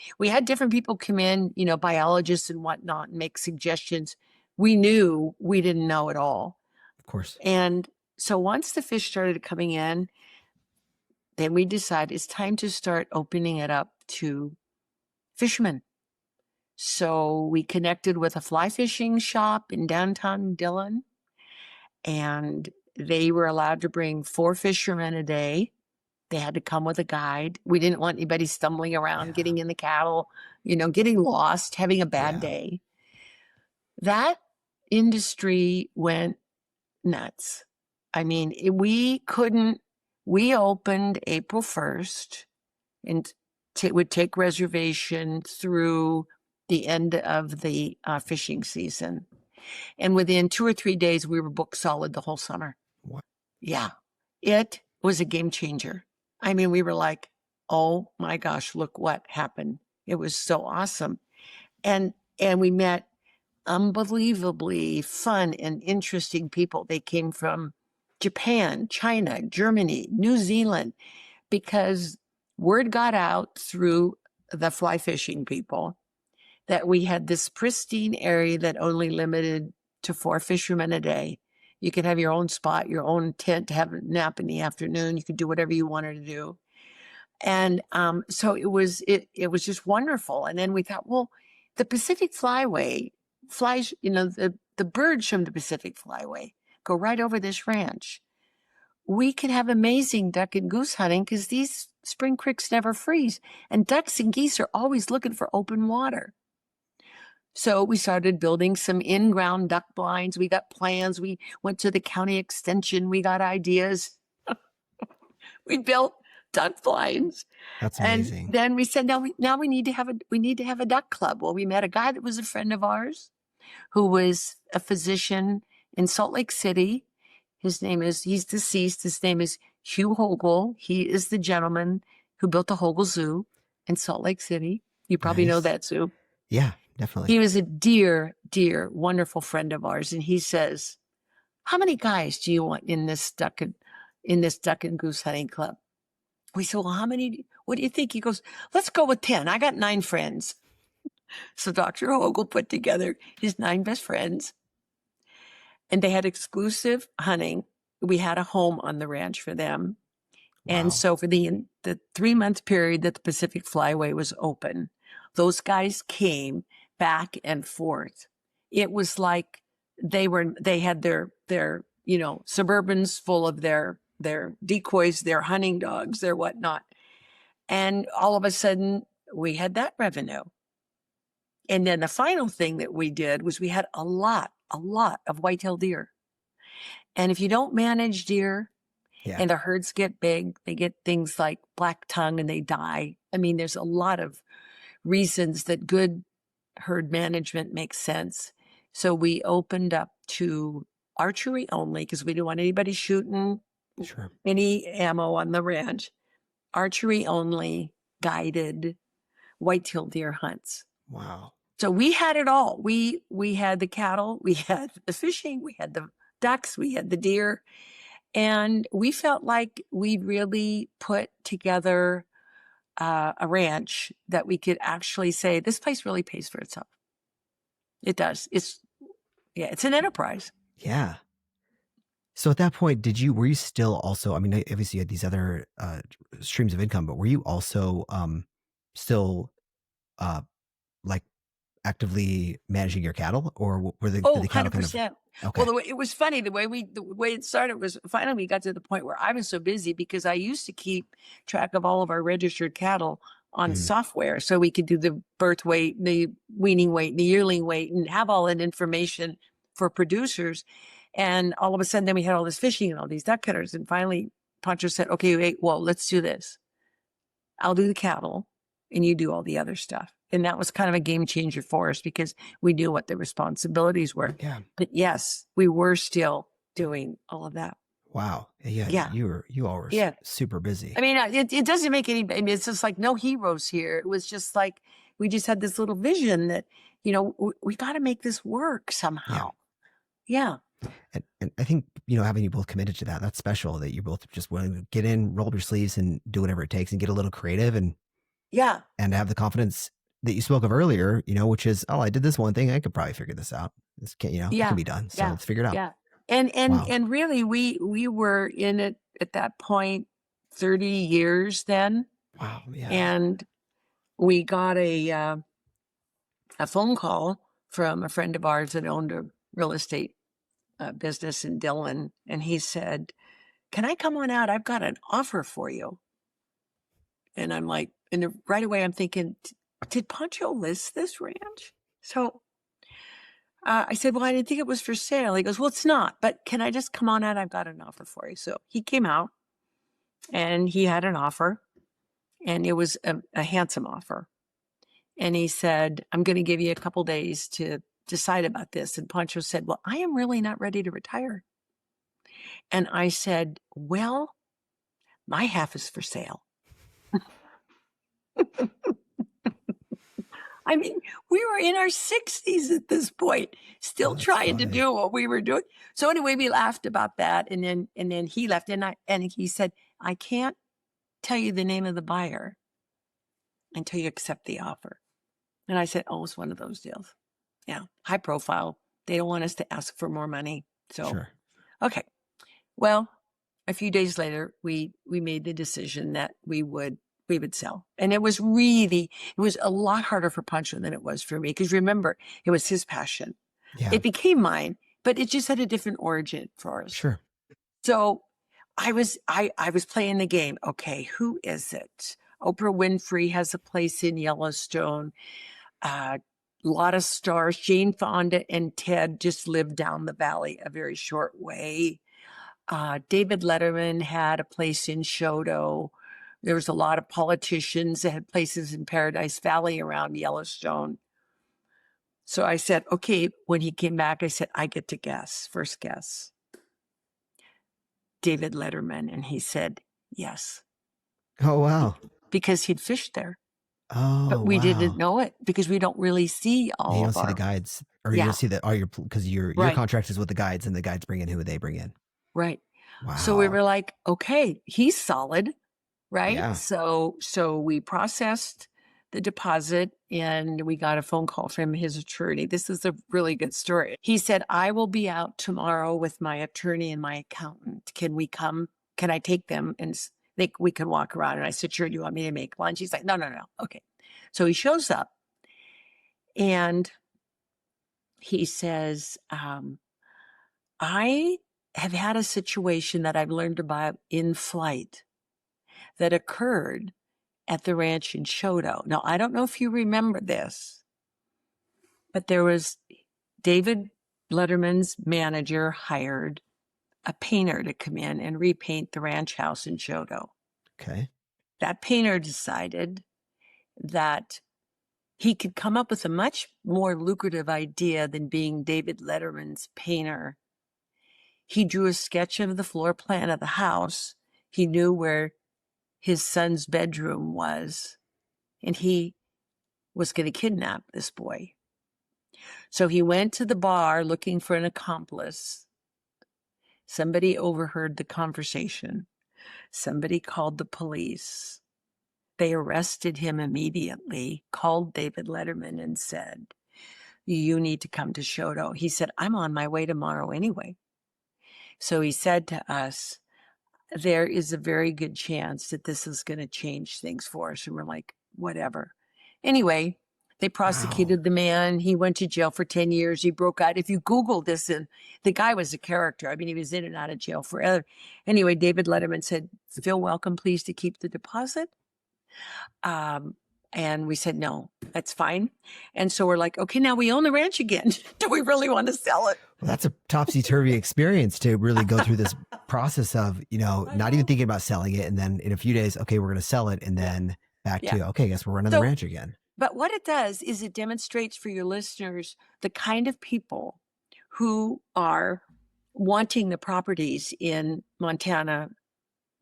different people come in, you know, biologists and whatnot, and make suggestions. We knew we didn't know it all. Of course. And so once the fish started coming in, then we decided it's time to start opening it up to fishermen. So we connected with a fly fishing shop in downtown Dillon, and they were allowed to bring 4 fishermen a day. They had to come with a guide. We didn't want anybody stumbling around, Yeah. getting in the cattle, you know, getting lost, having a bad Yeah. day. That industry went nuts. I mean, we opened April 1st and would take reservation through the end of the fishing season. And within 2 or 3 days, we were booked solid the whole summer. What? Yeah. It was a game changer. I mean, we were like, oh my gosh, look what happened. It was so awesome. And we met unbelievably fun and interesting people. They came from Japan, China, Germany, New Zealand, because word got out through the fly fishing people that we had this pristine area that only limited to 4 fishermen a day. You could have your own spot, your own tent to have a nap in the afternoon. You could do whatever you wanted to do. And so it was just wonderful. And then we thought, well, the Pacific Flyway flies, you know, the birds from the Pacific Flyway go right over this ranch. We could have amazing duck and goose hunting because these spring creeks never freeze. And ducks and geese are always looking for open water. So we started building some in-ground duck blinds. We got plans. We went to the county extension. We got ideas. We built duck blinds. That's amazing. And then we said, now we need to have a duck club. Well, we met a guy that was a friend of ours who was a physician in Salt Lake City. He's deceased. His name is Hugh Hogle. He is the gentleman who built the Hogle Zoo in Salt Lake City. You probably know Nice. that zoo. Yeah, definitely. He was a dear, wonderful friend of ours. And he says, how many guys do you want in this duck and goose hunting club? We said, well, what do you think? He goes, let's go with 10. I got 9 friends. So Dr. Hogle put together his 9 best friends, and they had exclusive hunting. We had a home on the ranch for them. Wow. And so for the 3-month period that the Pacific Flyway was open, those guys came back and forth. It was like they had their Suburbans full of their decoys, their hunting dogs, their whatnot. And all of a sudden we had that revenue. And then the final thing that we did was we had a lot of white-tailed deer. And if you don't manage deer, Yeah. and the herds get big, they get things like black tongue and they die. I mean, there's a lot of reasons that good herd management makes sense. So we opened up to archery only because we didn't want anybody shooting Sure. any ammo on the ranch. Archery only, guided white-tailed deer hunts. Wow. So we had it all. We had the cattle, we had the fishing, we had the ducks, we had the deer. And we felt like we really put together a ranch that we could actually say, this place really pays for itself. It does. It's an enterprise. Yeah. So at that point, were you still also, I mean, obviously you had these other streams of income, but were you also still uh, like actively managing your cattle, or did Oh, the cattle kind of, 100%. okay. Well, it was funny. The way it started was finally we got to the point where I was so busy because I used to keep track of all of our registered cattle on Mm, software so we could do the birth weight, the weaning weight, the yearling weight, and have all that information for producers. And all of a sudden, then we had all this fishing and all these duck cutters. And finally, Pancho said, okay, wait, well, let's do this. I'll do the cattle and you do all the other stuff. And that was kind of a game changer for us because we knew what the responsibilities were. yeah. But yes, we were still doing all of that. Wow. Yeah. Yeah. You all were Yeah. super busy. I mean, it doesn't make any, I mean, it's just like no heroes here. It was just like, we just had this little vision that, we got to make this work somehow. Yeah. And I think, having you both committed to that, that's special that you're both just willing to get in, roll up your sleeves and do whatever it takes and get a little creative and Yeah. have the confidence that you spoke of earlier, which is, oh, I did this one thing. I could probably figure this out. This can, it Yeah. can be done. So Yeah. let's figure it out. Yeah. And Wow. and really we were in it at that point 30 years then. Wow. Yeah. And we got a phone call from a friend of ours that owned a real estate business in Dillon. And he said, can I come on out? I've got an offer for you. And I'm like, right away I'm thinking, did Pancho list this ranch? So I said, well, I didn't think it was for sale. He goes, well, it's not, but can I just come on out? I've got an offer for you. So he came out and he had an offer and it was a handsome offer. And he said, I'm going to give you a couple days to decide about this. And Pancho said, well, I am really not ready to retire. And I said, well, my half is for sale. I mean, we were in our 60s at this point, still trying to do what we were doing. So anyway, we laughed about that. And then he left and he said, I can't tell you the name of the buyer until you accept the offer. And I said, oh, it's one of those deals. Yeah. High profile. They don't want us to ask for more money. So, Sure. Okay. Well, a few days later, we made the decision that we would sell. And it was a lot harder for Pancho than it was for me. Because remember, it was his passion. Yeah. It became mine, but it just had a different origin for us. Sure. So I was playing the game. Okay, who is it? Oprah Winfrey has a place in Yellowstone. A lot of stars. Jane Fonda and Ted just lived down the valley a very short way. David Letterman had a place in Shodo. There was a lot of politicians that had places in Paradise Valley around Yellowstone. So I said, okay, when he came back, I said, I get to guess, first guess. David Letterman. And he said, yes. Oh, wow. Because he'd fished there. Oh, But we wow. didn't know it because we don't really see all You don't of see our... the guides, or you Yeah. don't see that, because your Right. contract is with the guides, and the guides bring in who they bring in. Right. Wow. So we were like, okay, he's solid, right? Yeah. So we processed the deposit and we got a phone call from his attorney. This is a really good story. He said, I will be out tomorrow with my attorney and my accountant. Can we come? Can I take them and we can walk around? And I said, sure. Do you want me to make lunch? He's like, no. Okay. So he shows up and he says, I have had a situation that I've learned about in flight that occurred at the ranch in Shodo. Now, I don't know if you remember this, but there was David Letterman's manager hired a painter to come in and repaint the ranch house in Shodo. Okay. That painter decided that he could come up with a much more lucrative idea than being David Letterman's painter. He drew a sketch of the floor plan of the house. He knew where his son's bedroom was, and he was going to kidnap this boy. So he went to the bar looking for an accomplice. Somebody overheard the conversation. Somebody called the police. They arrested him immediately, called David Letterman and said, you need to come to Shodo. He said, I'm on my way tomorrow anyway. So he said to us, there is a very good chance that this is going to change things for us. And we're like, whatever. Anyway, they prosecuted the man. He went to jail for 10 years. He broke out. If you Google this, and the guy was a character. I mean, he was in and out of jail forever. Anyway, David Letterman said, feel welcome, please, to keep the deposit. And we said, no, that's fine. And so we're like, okay, now we own the ranch again. Do we really want to sell it? Well, that's a topsy-turvy experience to really go through this process of, not even thinking about selling it. And then in a few days, okay, we're going to sell it. And then back to, okay, I guess we're running the ranch again. But what it does is it demonstrates for your listeners the kind of people who are wanting the properties in Montana,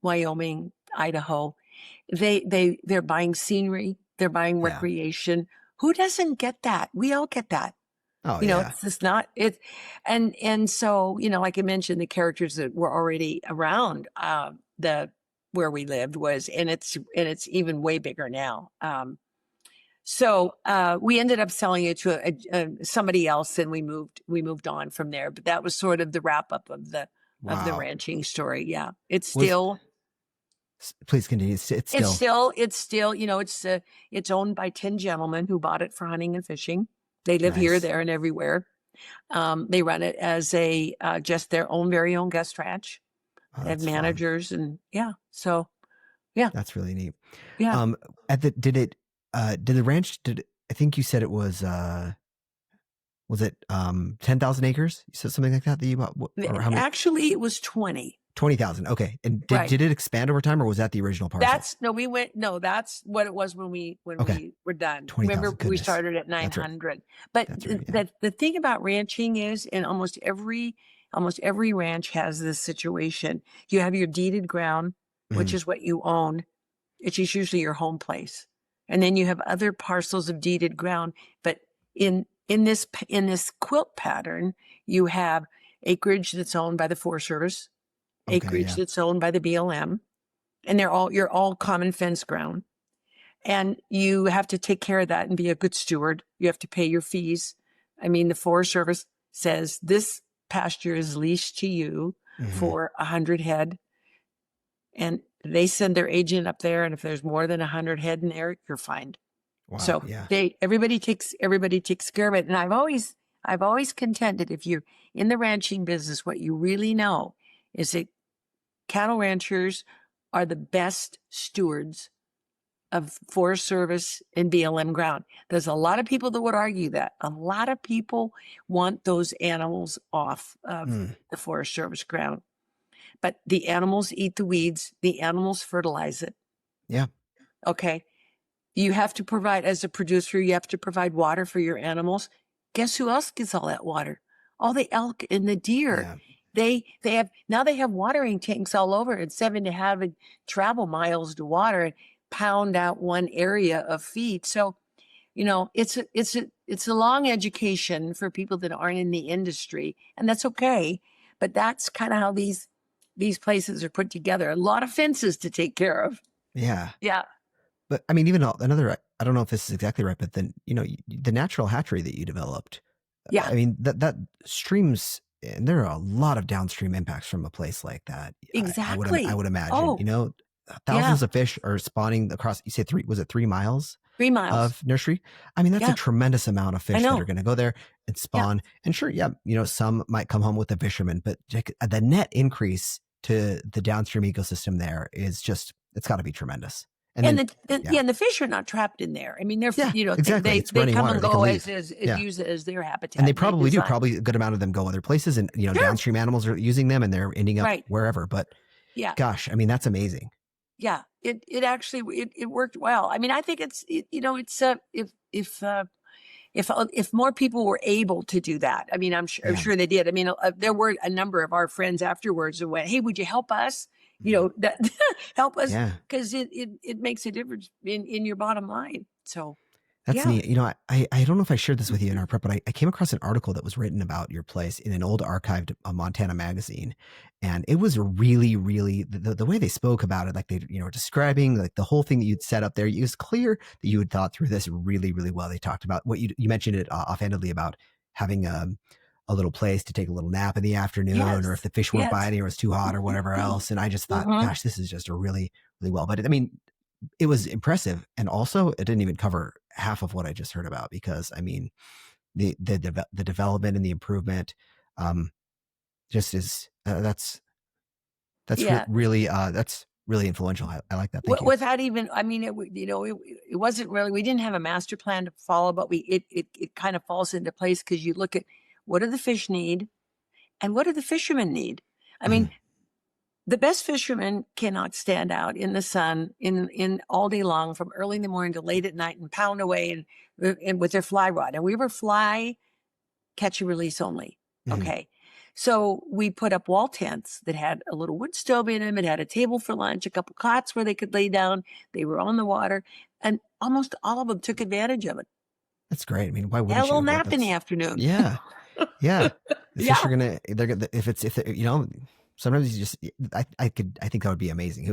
Wyoming, Idaho. They're buying scenery. They're buying recreation. Who doesn't get that? We all get that. Oh, It's just not it. And so, like I mentioned, the characters that were already around where we lived and it's even way bigger now. So we ended up selling it to somebody else, and we moved on from there. But that was sort of the wrap up of the ranching story. Yeah, it's still. Please continue. It's still. It's owned by 10 gentlemen who bought it for hunting and fishing. They live here, there, and everywhere. They run it as just their very own guest ranch. They have managers fun. So that's really neat. Yeah. Did the ranch? I think you said it was it 10,000 acres? You said something like that you bought. Or how many? Actually, it was 20. 20,000. Okay. And did it expand over time, or was that the original parcel? That's what it was when we were done. 20, remember, goodness. we started at 900. Right. But the thing about ranching is, in almost every ranch has this situation. You have your deeded ground, which is what you own. It's just usually your home place. And then you have other parcels of deeded ground. But in this quilt pattern, you have acreage that's owned by the Forest Service, acreage that's owned by the BLM, and you're all common fence ground. And you have to take care of that and be a good steward. You have to pay your fees. I mean, the Forest Service says this pasture is leased to you for 100 head. And they send their agent up there. And if there's more than 100 head in there, you're fined. Wow, so everybody takes care of it. And I've always contended, if you're in the ranching business, what you really know is that cattle ranchers are the best stewards of Forest Service and BLM ground. There's a lot of people that would argue that. A lot of people want those animals off of the Forest Service ground. But the animals eat the weeds. The animals fertilize it. Yeah. Okay. You have to provide, as a producer, you have to provide water for your animals. Guess who else gets all that water? All the elk and the deer. Yeah. They have watering tanks all over. Instead of having travel miles to water and pound out one area of feed. So, it's a long education for people that aren't in the industry, and that's okay. But that's kind of how these places are put together. A lot of fences to take care of. Yeah. Yeah. But I mean, even another, I don't know if this is exactly right, but then, the natural hatchery that you developed. Yeah. I mean, that streams, and there are a lot of downstream impacts from a place like that. Exactly. I would imagine, thousands of fish are spawning across, you say 3 miles? 3 miles of nursery. I mean, that's a tremendous amount of fish that are going to go there and spawn. And sure, some might come home with a fisherman, but the net increase to the downstream ecosystem there is just, it's got to be tremendous. And the fish are not trapped in there. I mean, they're exactly. they come and go as use it as their habitat. And they probably do. Probably a good amount of them go other places, and downstream animals are using them, and they're ending up wherever. But gosh, I mean, that's amazing. Yeah, it actually worked well. I mean, I think it's if more people were able to do that. I mean, I'm sure they did. I mean, there were a number of our friends afterwards who went, "Hey, would you help us? That help us because it makes a difference in your bottom line." So that's neat. I don't know if I shared this with you in our prep, but I came across an article that was written about your place in an old archived Montana magazine. And it was really, really, the way they spoke about it, like they, describing like the whole thing that you'd set up there. It was clear that you had thought through this really, really well. They talked about what you mentioned it offhandedly about having a little place to take a little nap in the afternoon, or if Yes. the fish weren't Yes. biting or it was too hot or whatever else. And I just thought, Mhm. gosh, this is just a really, really well. But I mean, it was impressive. And also it didn't even cover half of what I just heard about, because I mean, the development and the improvement, just is, Yeah. that's really influential. I like that. Thank you. Without even, I mean, it wasn't really, we didn't have a master plan to follow, but it kind of falls into place because you look at what do the fish need and what do the fishermen need? I mean, Mhm. the best fishermen cannot stand out in the sun in all day long from early in the morning to late at night and pound away and with their fly rod. And we were fly catch and release only. Mhm. Okay. So we put up wall tents that had a little wood stove in them. It had a table for lunch, a couple cots where they could lay down. They were on the water, and almost all of them took advantage of it. That's great. I mean, why Had a wouldn't little you? nap in the That's, afternoon. yeah. Yeah. The fish Yeah. are gonna, they're gonna, you know, sometimes you just, I think that would be amazing.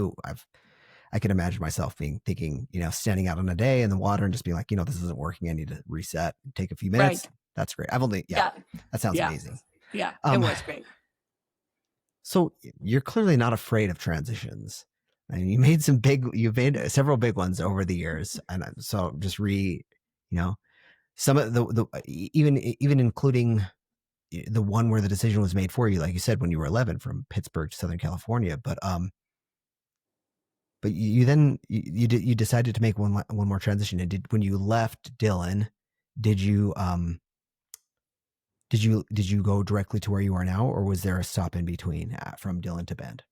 I could imagine myself thinking, you know, standing out on a day in the water and just being like, you know, this isn't working. I need to reset, take a few minutes. Right. That's great. Yeah. That sounds Yeah. amazing. Yeah. It Um, was great. So you're clearly not afraid of transitions. And you've made several big ones over the years. And so just you know, some of even including the one where the decision was made for you, like you said, when you were 11 from Pittsburgh to Southern California. But you decided to make one more transition. And when you left Dillon, did you go directly to where you are now, or was there a stop in between from Dillon to Bend?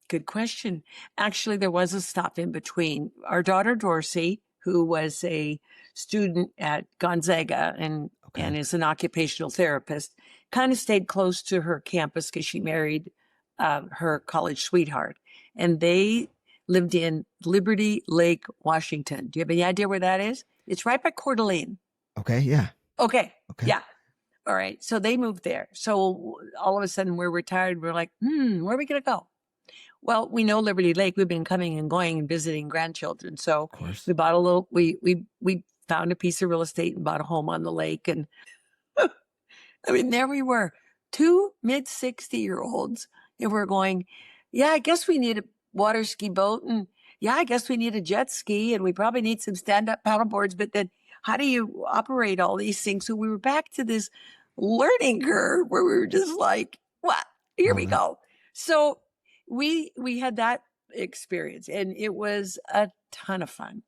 Good question. Actually, there was a stop in between. Our daughter Dorsey, who was a student at Gonzaga and Okay. is an occupational therapist, kind of stayed close to her campus because she married her college sweetheart, and they lived in Liberty Lake, Washington. Do you have any idea where that is? It's right by Coeur d'Alene. Okay. Yeah. Okay. Okay. Yeah. All right. So they moved there. So all of a sudden we're retired. We're like, where are we going to go? Well, we know Liberty Lake. We've been coming and going and visiting grandchildren. So Of course. we bought a little, we found a piece of real estate and bought a home on the lake. And I mean, there we were, two mid-60-year-olds. And we're going, yeah, I guess we need a water ski boat. And yeah, I guess we need a jet ski. And we probably need some stand-up paddle boards. But then how do you operate all these things? So we were back to this learning curve where we were just like, what? Here we go. So we had that experience, and it was a ton of fun.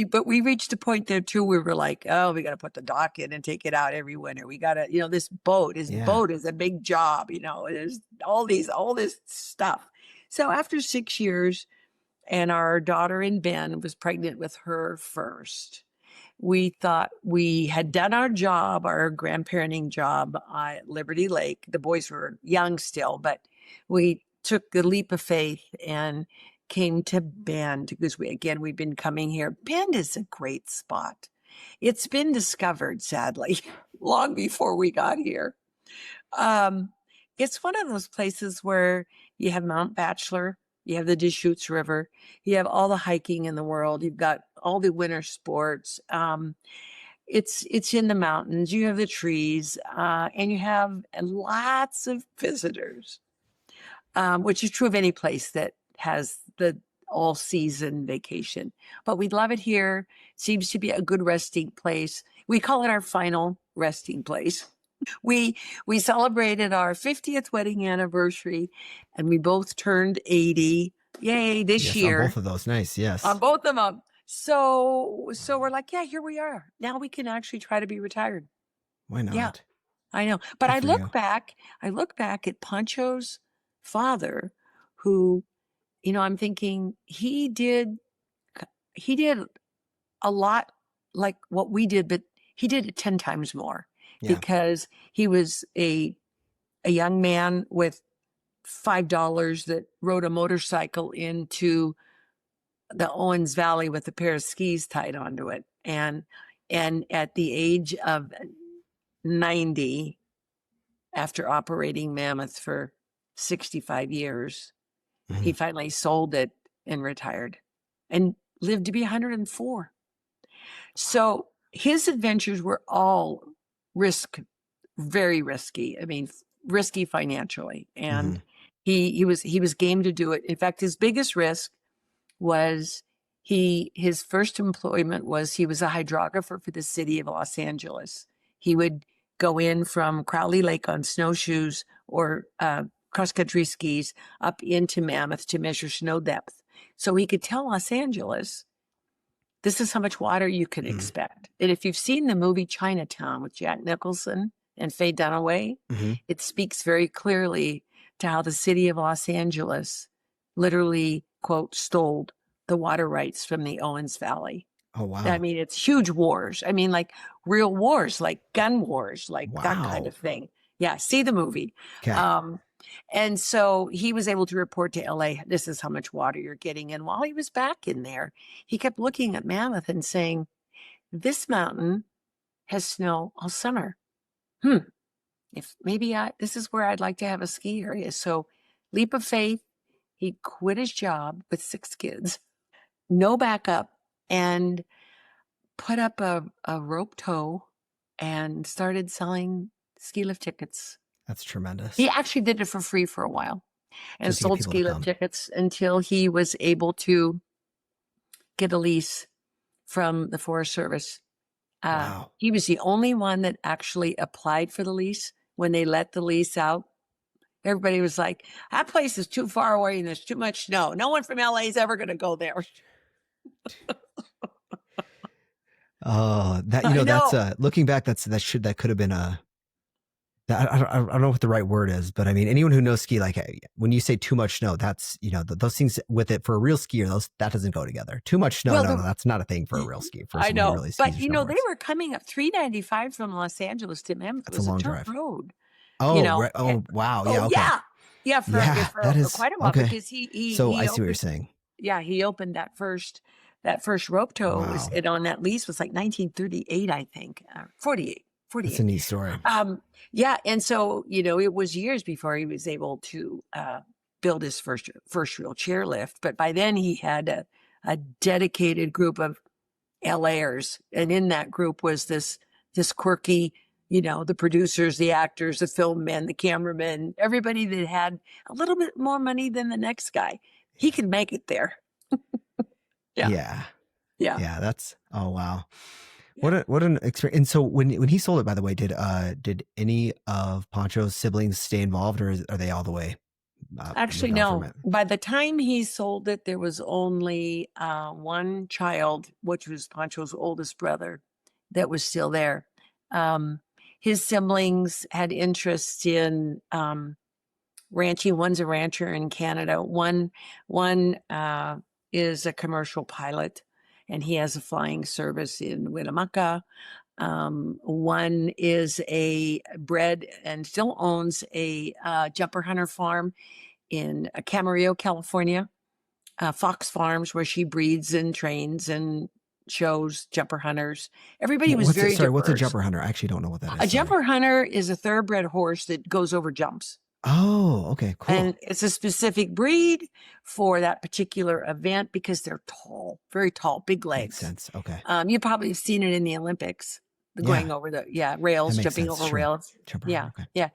But we reached a point there too where we were like, oh, we got to put the dock in and take it out every winter. We got to, this boat is a big job. There's all this stuff. So after 6 years, and our daughter in Ben was pregnant with her first, we thought we had done our job, our grandparenting job at Liberty Lake. The boys were young still, but we took the leap of faith and came to Bend because we've been coming here. Bend is a great spot. It's been discovered, sadly, long before we got here. It's one of those places where you have Mount Bachelor, you have the Deschutes River, you have all the hiking in the world, you've got all the winter sports. It's in the mountains, you have the trees, and you have lots of visitors, which is true of any place that has the all season vacation. But we love it here. It seems to be a good resting place. We call it our final resting place. We celebrated our 50th wedding anniversary, and we both turned 80. Yay, this year. On both of those. Nice. Yes. On both of them. So we're like, yeah, here we are. Now we can actually try to be retired. Why not? Yeah, I know. But Good I for look you. back at Pancho's father, who, I'm thinking he did a lot like what we did, but he did it 10 times more. Yeah. Because he was a young man with $5 that rode a motorcycle into the Owens Valley with a pair of skis tied onto it. And at the age of 90, after operating Mammoth for 65 years, he finally sold it and retired and lived to be 104. So his adventures were all risk very risky. I mean, risky financially. And Mhm. he was game to do it. In fact, his biggest risk was his first employment was he was a hydrographer for the city of Los Angeles. He would go in from Crowley Lake on snowshoes or cross-country skis up into Mammoth to measure snow depth. So he could tell Los Angeles, this is how much water you can expect. And if you've seen the movie Chinatown with Jack Nicholson and Faye Dunaway, it speaks very clearly to how the city of Los Angeles literally, quote, stole the water rights from the Owens Valley. Oh, wow. I mean, it's huge wars. I mean, like real wars, like gun wars, like that kind Wow. of thing. Yeah, see the movie. Okay. And so he was able to report to LA, this is how much water you're getting. And while he was back in there, he kept looking at Mammoth and saying, this mountain has snow all summer. If maybe this is where I'd like to have a ski area. So leap of faith, he quit his job with 6 kids, no backup, and put up a rope tow and started selling ski lift tickets. That's tremendous. He actually did it for free for a while and Just to get sold people ski to lift come. tickets until he was able to get a lease from the Forest Service. Wow. He was the only one that actually applied for the lease. When they let the lease out, everybody was like, that place is too far away and there's too much snow. No one from LA is ever going to go there. Oh, that, I that's know. looking back, that could have been I don't know what the right word is, but I mean, anyone who knows ski, like when you say too much snow, that's, those things with it for a real skier, that doesn't go together. Too much snow. Well, no, that's not a thing for a real ski. For I someone who know, really but skis or they snowboards. were coming up 395 from Los Angeles to Mammoth. That's It was a long tough drive. road. Oh, right. Oh, wow. Yeah. Okay. Yeah, That is quite a while, okay. because he So I see what opened, you're saying. yeah, he opened that first rope tow. Wow. It on that lease was like 1938, I think, 48. That's a neat story. Yeah, and so it was years before he was able to build his first real chairlift. But by then he had a dedicated group of LAers, and in that group was this quirky, the producers, the actors, the film men, the cameramen, everybody that had a little bit more money than the next guy. He could make it there. Yeah. Yeah. That's, oh, wow. What an experience. And so when he sold it, by the way, did any of Pancho's siblings stay involved, or are they all the way? Actually, no. By the time he sold it, there was only one child, which was Pancho's oldest brother, that was still there. His siblings had interest in ranching. One's a rancher in Canada. One is a commercial pilot, and he has a flying service in Winnemucca. One is bred and still owns a jumper hunter farm in Camarillo, California, Fox Farms, where she breeds and trains and shows jumper hunters. Everybody was very diverse. What's a jumper hunter? I actually don't know what that is. A jumper hunter is a thoroughbred horse that goes over jumps. Oh, okay, cool. And it's a specific breed for that particular event because they're tall, very tall, big legs. Makes sense. Okay. You probably have seen it in the Olympics, going over the rails, jumping over rails. Jumper Yeah, hunter,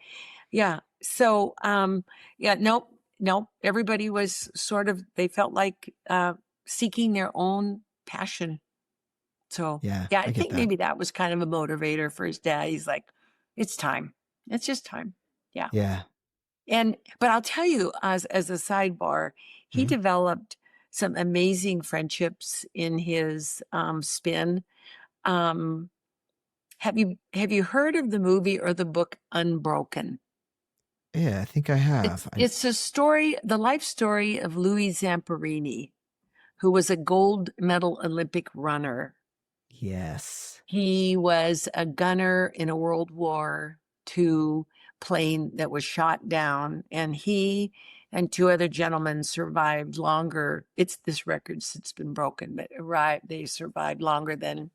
yeah. So, nope. Everybody was sort of, they felt like seeking their own passion. So, I think maybe that was kind of a motivator for his dad. He's like, it's time. It's just time. Yeah. Yeah. But I'll tell you, as a sidebar, he developed some amazing friendships in his spin. Have you heard of the movie or the book Unbroken? Yeah, I think I have. It's the life story of Louis Zamperini, who was a gold medal Olympic runner. Yes. He was a gunner in a World War II plane that was shot down, and he and 2 other gentlemen survived longer. This record's since been broken, but they survived longer than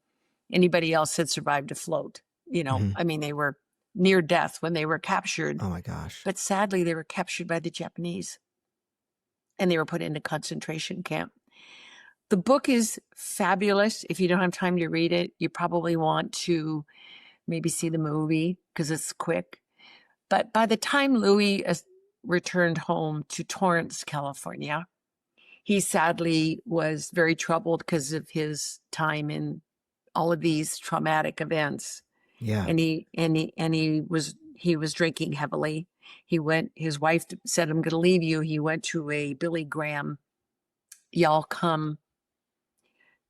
anybody else had survived afloat. I mean, they were near death when they were captured. Oh my gosh. But sadly, they were captured by the Japanese, and they were put into concentration camp. The book is fabulous. If you don't have time to read it, you probably want to maybe see the movie because it's quick. But by the time Louis returned home to Torrance, California, he sadly was very troubled because of his time in all of these traumatic events. Yeah. And he was drinking heavily. His wife said, "I'm going to leave you." He went to a Billy Graham "Y'all Come"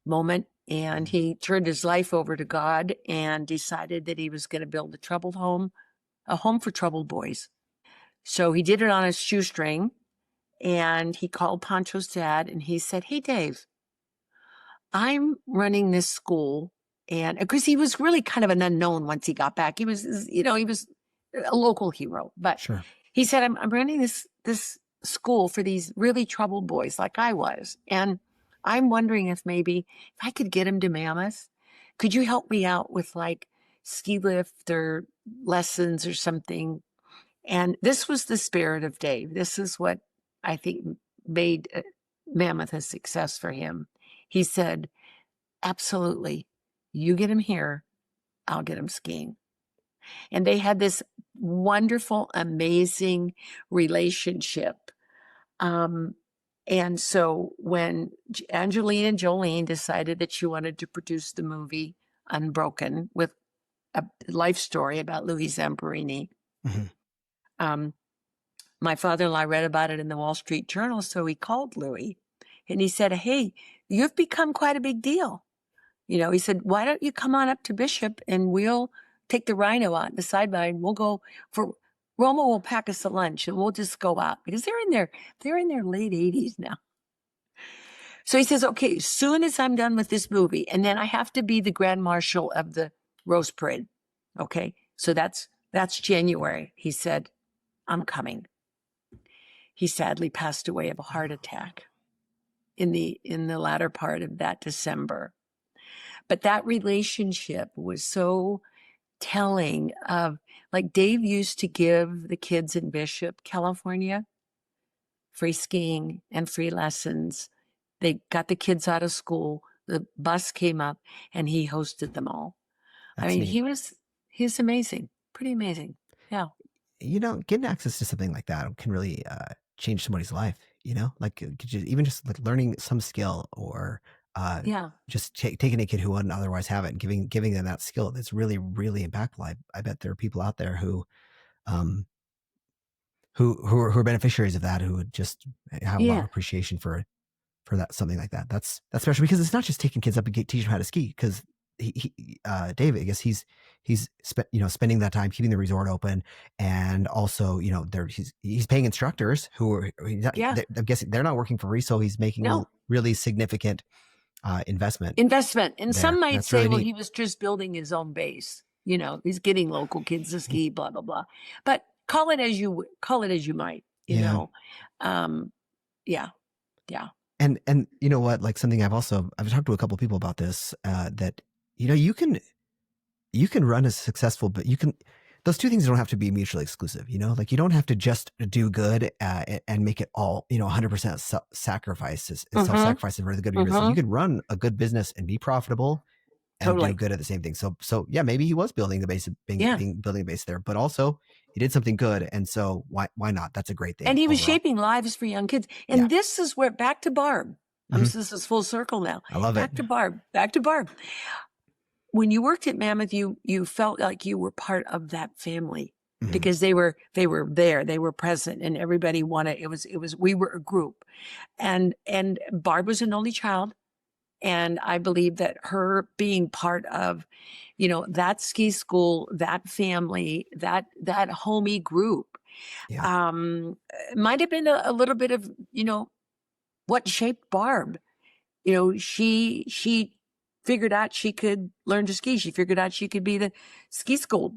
moment, and he turned his life over to God and decided that he was going to build a home for troubled boys. So he did it on his shoestring, and he called Pancho's dad and he said, "Hey, Dave, I'm running this school." And because he was really kind of an unknown once he got back, he was a local hero, but Sure. he said, I'm running this school for these really troubled boys like I was. And I'm wondering if maybe if I could get him to Mammoth, could you help me out with like ski lift or lessons or something? And this was the spirit of Dave. This is what I think made Mammoth a success for him. He said, absolutely. You get him here, I'll get him skiing. And they had this wonderful, amazing relationship. And so when Angelina and Jolene decided that she wanted to produce the movie Unbroken with a life story about Louis Zamperini, my father-in-law read about it in the Wall Street Journal, so he called Louis and he said, "Hey, you've become quite a big deal." He said, "Why don't you come on up to Bishop and we'll take the Rhino out in the sideline. We'll go for Roma will pack us a lunch and we'll just go out," because they're in their late 80s now. So he says, "Okay, as soon as I'm done with this movie, and then I have to be the grand marshal of the Rose Parade." Okay. So that's January. He said, "I'm coming." He sadly passed away of a heart attack in the latter part of that December. But that relationship was so telling of, like, Dave used to give the kids in Bishop, California, free skiing and free lessons. They got the kids out of school. The bus came up and he hosted them all. That's neat. He's amazing. Pretty amazing. Yeah. Getting access to something like that can really change somebody's life, like even just like learning some skill or just taking a kid who wouldn't otherwise have it and giving them that skill that's really, really impactful. I bet there are people out there who are beneficiaries of that, who would just have a lot of appreciation for that, something like that. That's special, because it's not just taking kids up and teaching them how to ski, because David, I guess he's spending that time keeping the resort open, and also he's paying instructors who are I'm guessing they're not working for free, so he's making a really significant investment. And there. Some might say, really well, neat. he was just building his own base. He's getting local kids to ski, blah blah blah. But call it as you might. Yeah. And you know what? Like, something I've talked to a couple of people about this. That you can run a successful, but those two things don't have to be mutually exclusive. Like, you don't have to just do good and make it all 100% self-sacrifice for the good of your business. You can run a good business and be profitable and do good at the same thing. So yeah, maybe he was building the base, building a base there, but also he did something good, and so why not? That's a great thing. And he was shaping lives for young kids. And this is where, back to Barb. This is full circle now. I love it. Back to Barb. When you worked at Mammoth, you felt like you were part of that family, because they were there, they were present, and everybody wanted. We were a group, and Barb was an only child, and I believe that her being part of, that ski school, that family, that homey group, might have been a little bit of what shaped Barb. She figured out she could learn to ski. She figured out she could be the ski school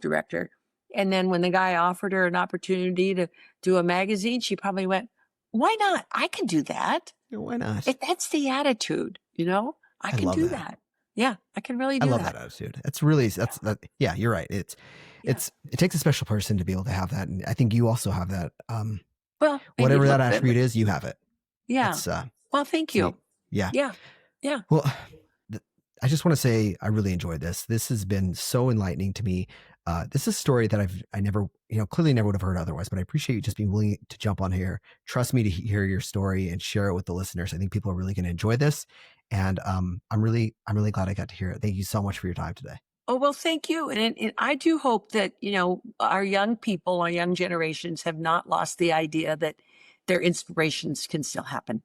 director. And then when the guy offered her an opportunity to do a magazine, she probably went, "Why not? I can do that." Why not? That's the attitude, I can do that. Yeah, I can really do that. I love that attitude. Yeah, you're right. It takes a special person to be able to have that. And I think you also have that. Well, whatever that attribute is, you have it. Yeah. Well, thank you. Yeah. Yeah. Well, I just want to say I really enjoyed this. This has been so enlightening to me. This is a story that I never, clearly never would have heard otherwise, but I appreciate you just being willing to jump on here. Trust me to hear your story and share it with the listeners. I think people are really going to enjoy this. And I'm really glad I got to hear it. Thank you so much for your time today. Oh, well, thank you. And I do hope that, our young people, our young generations have not lost the idea that their inspirations can still happen.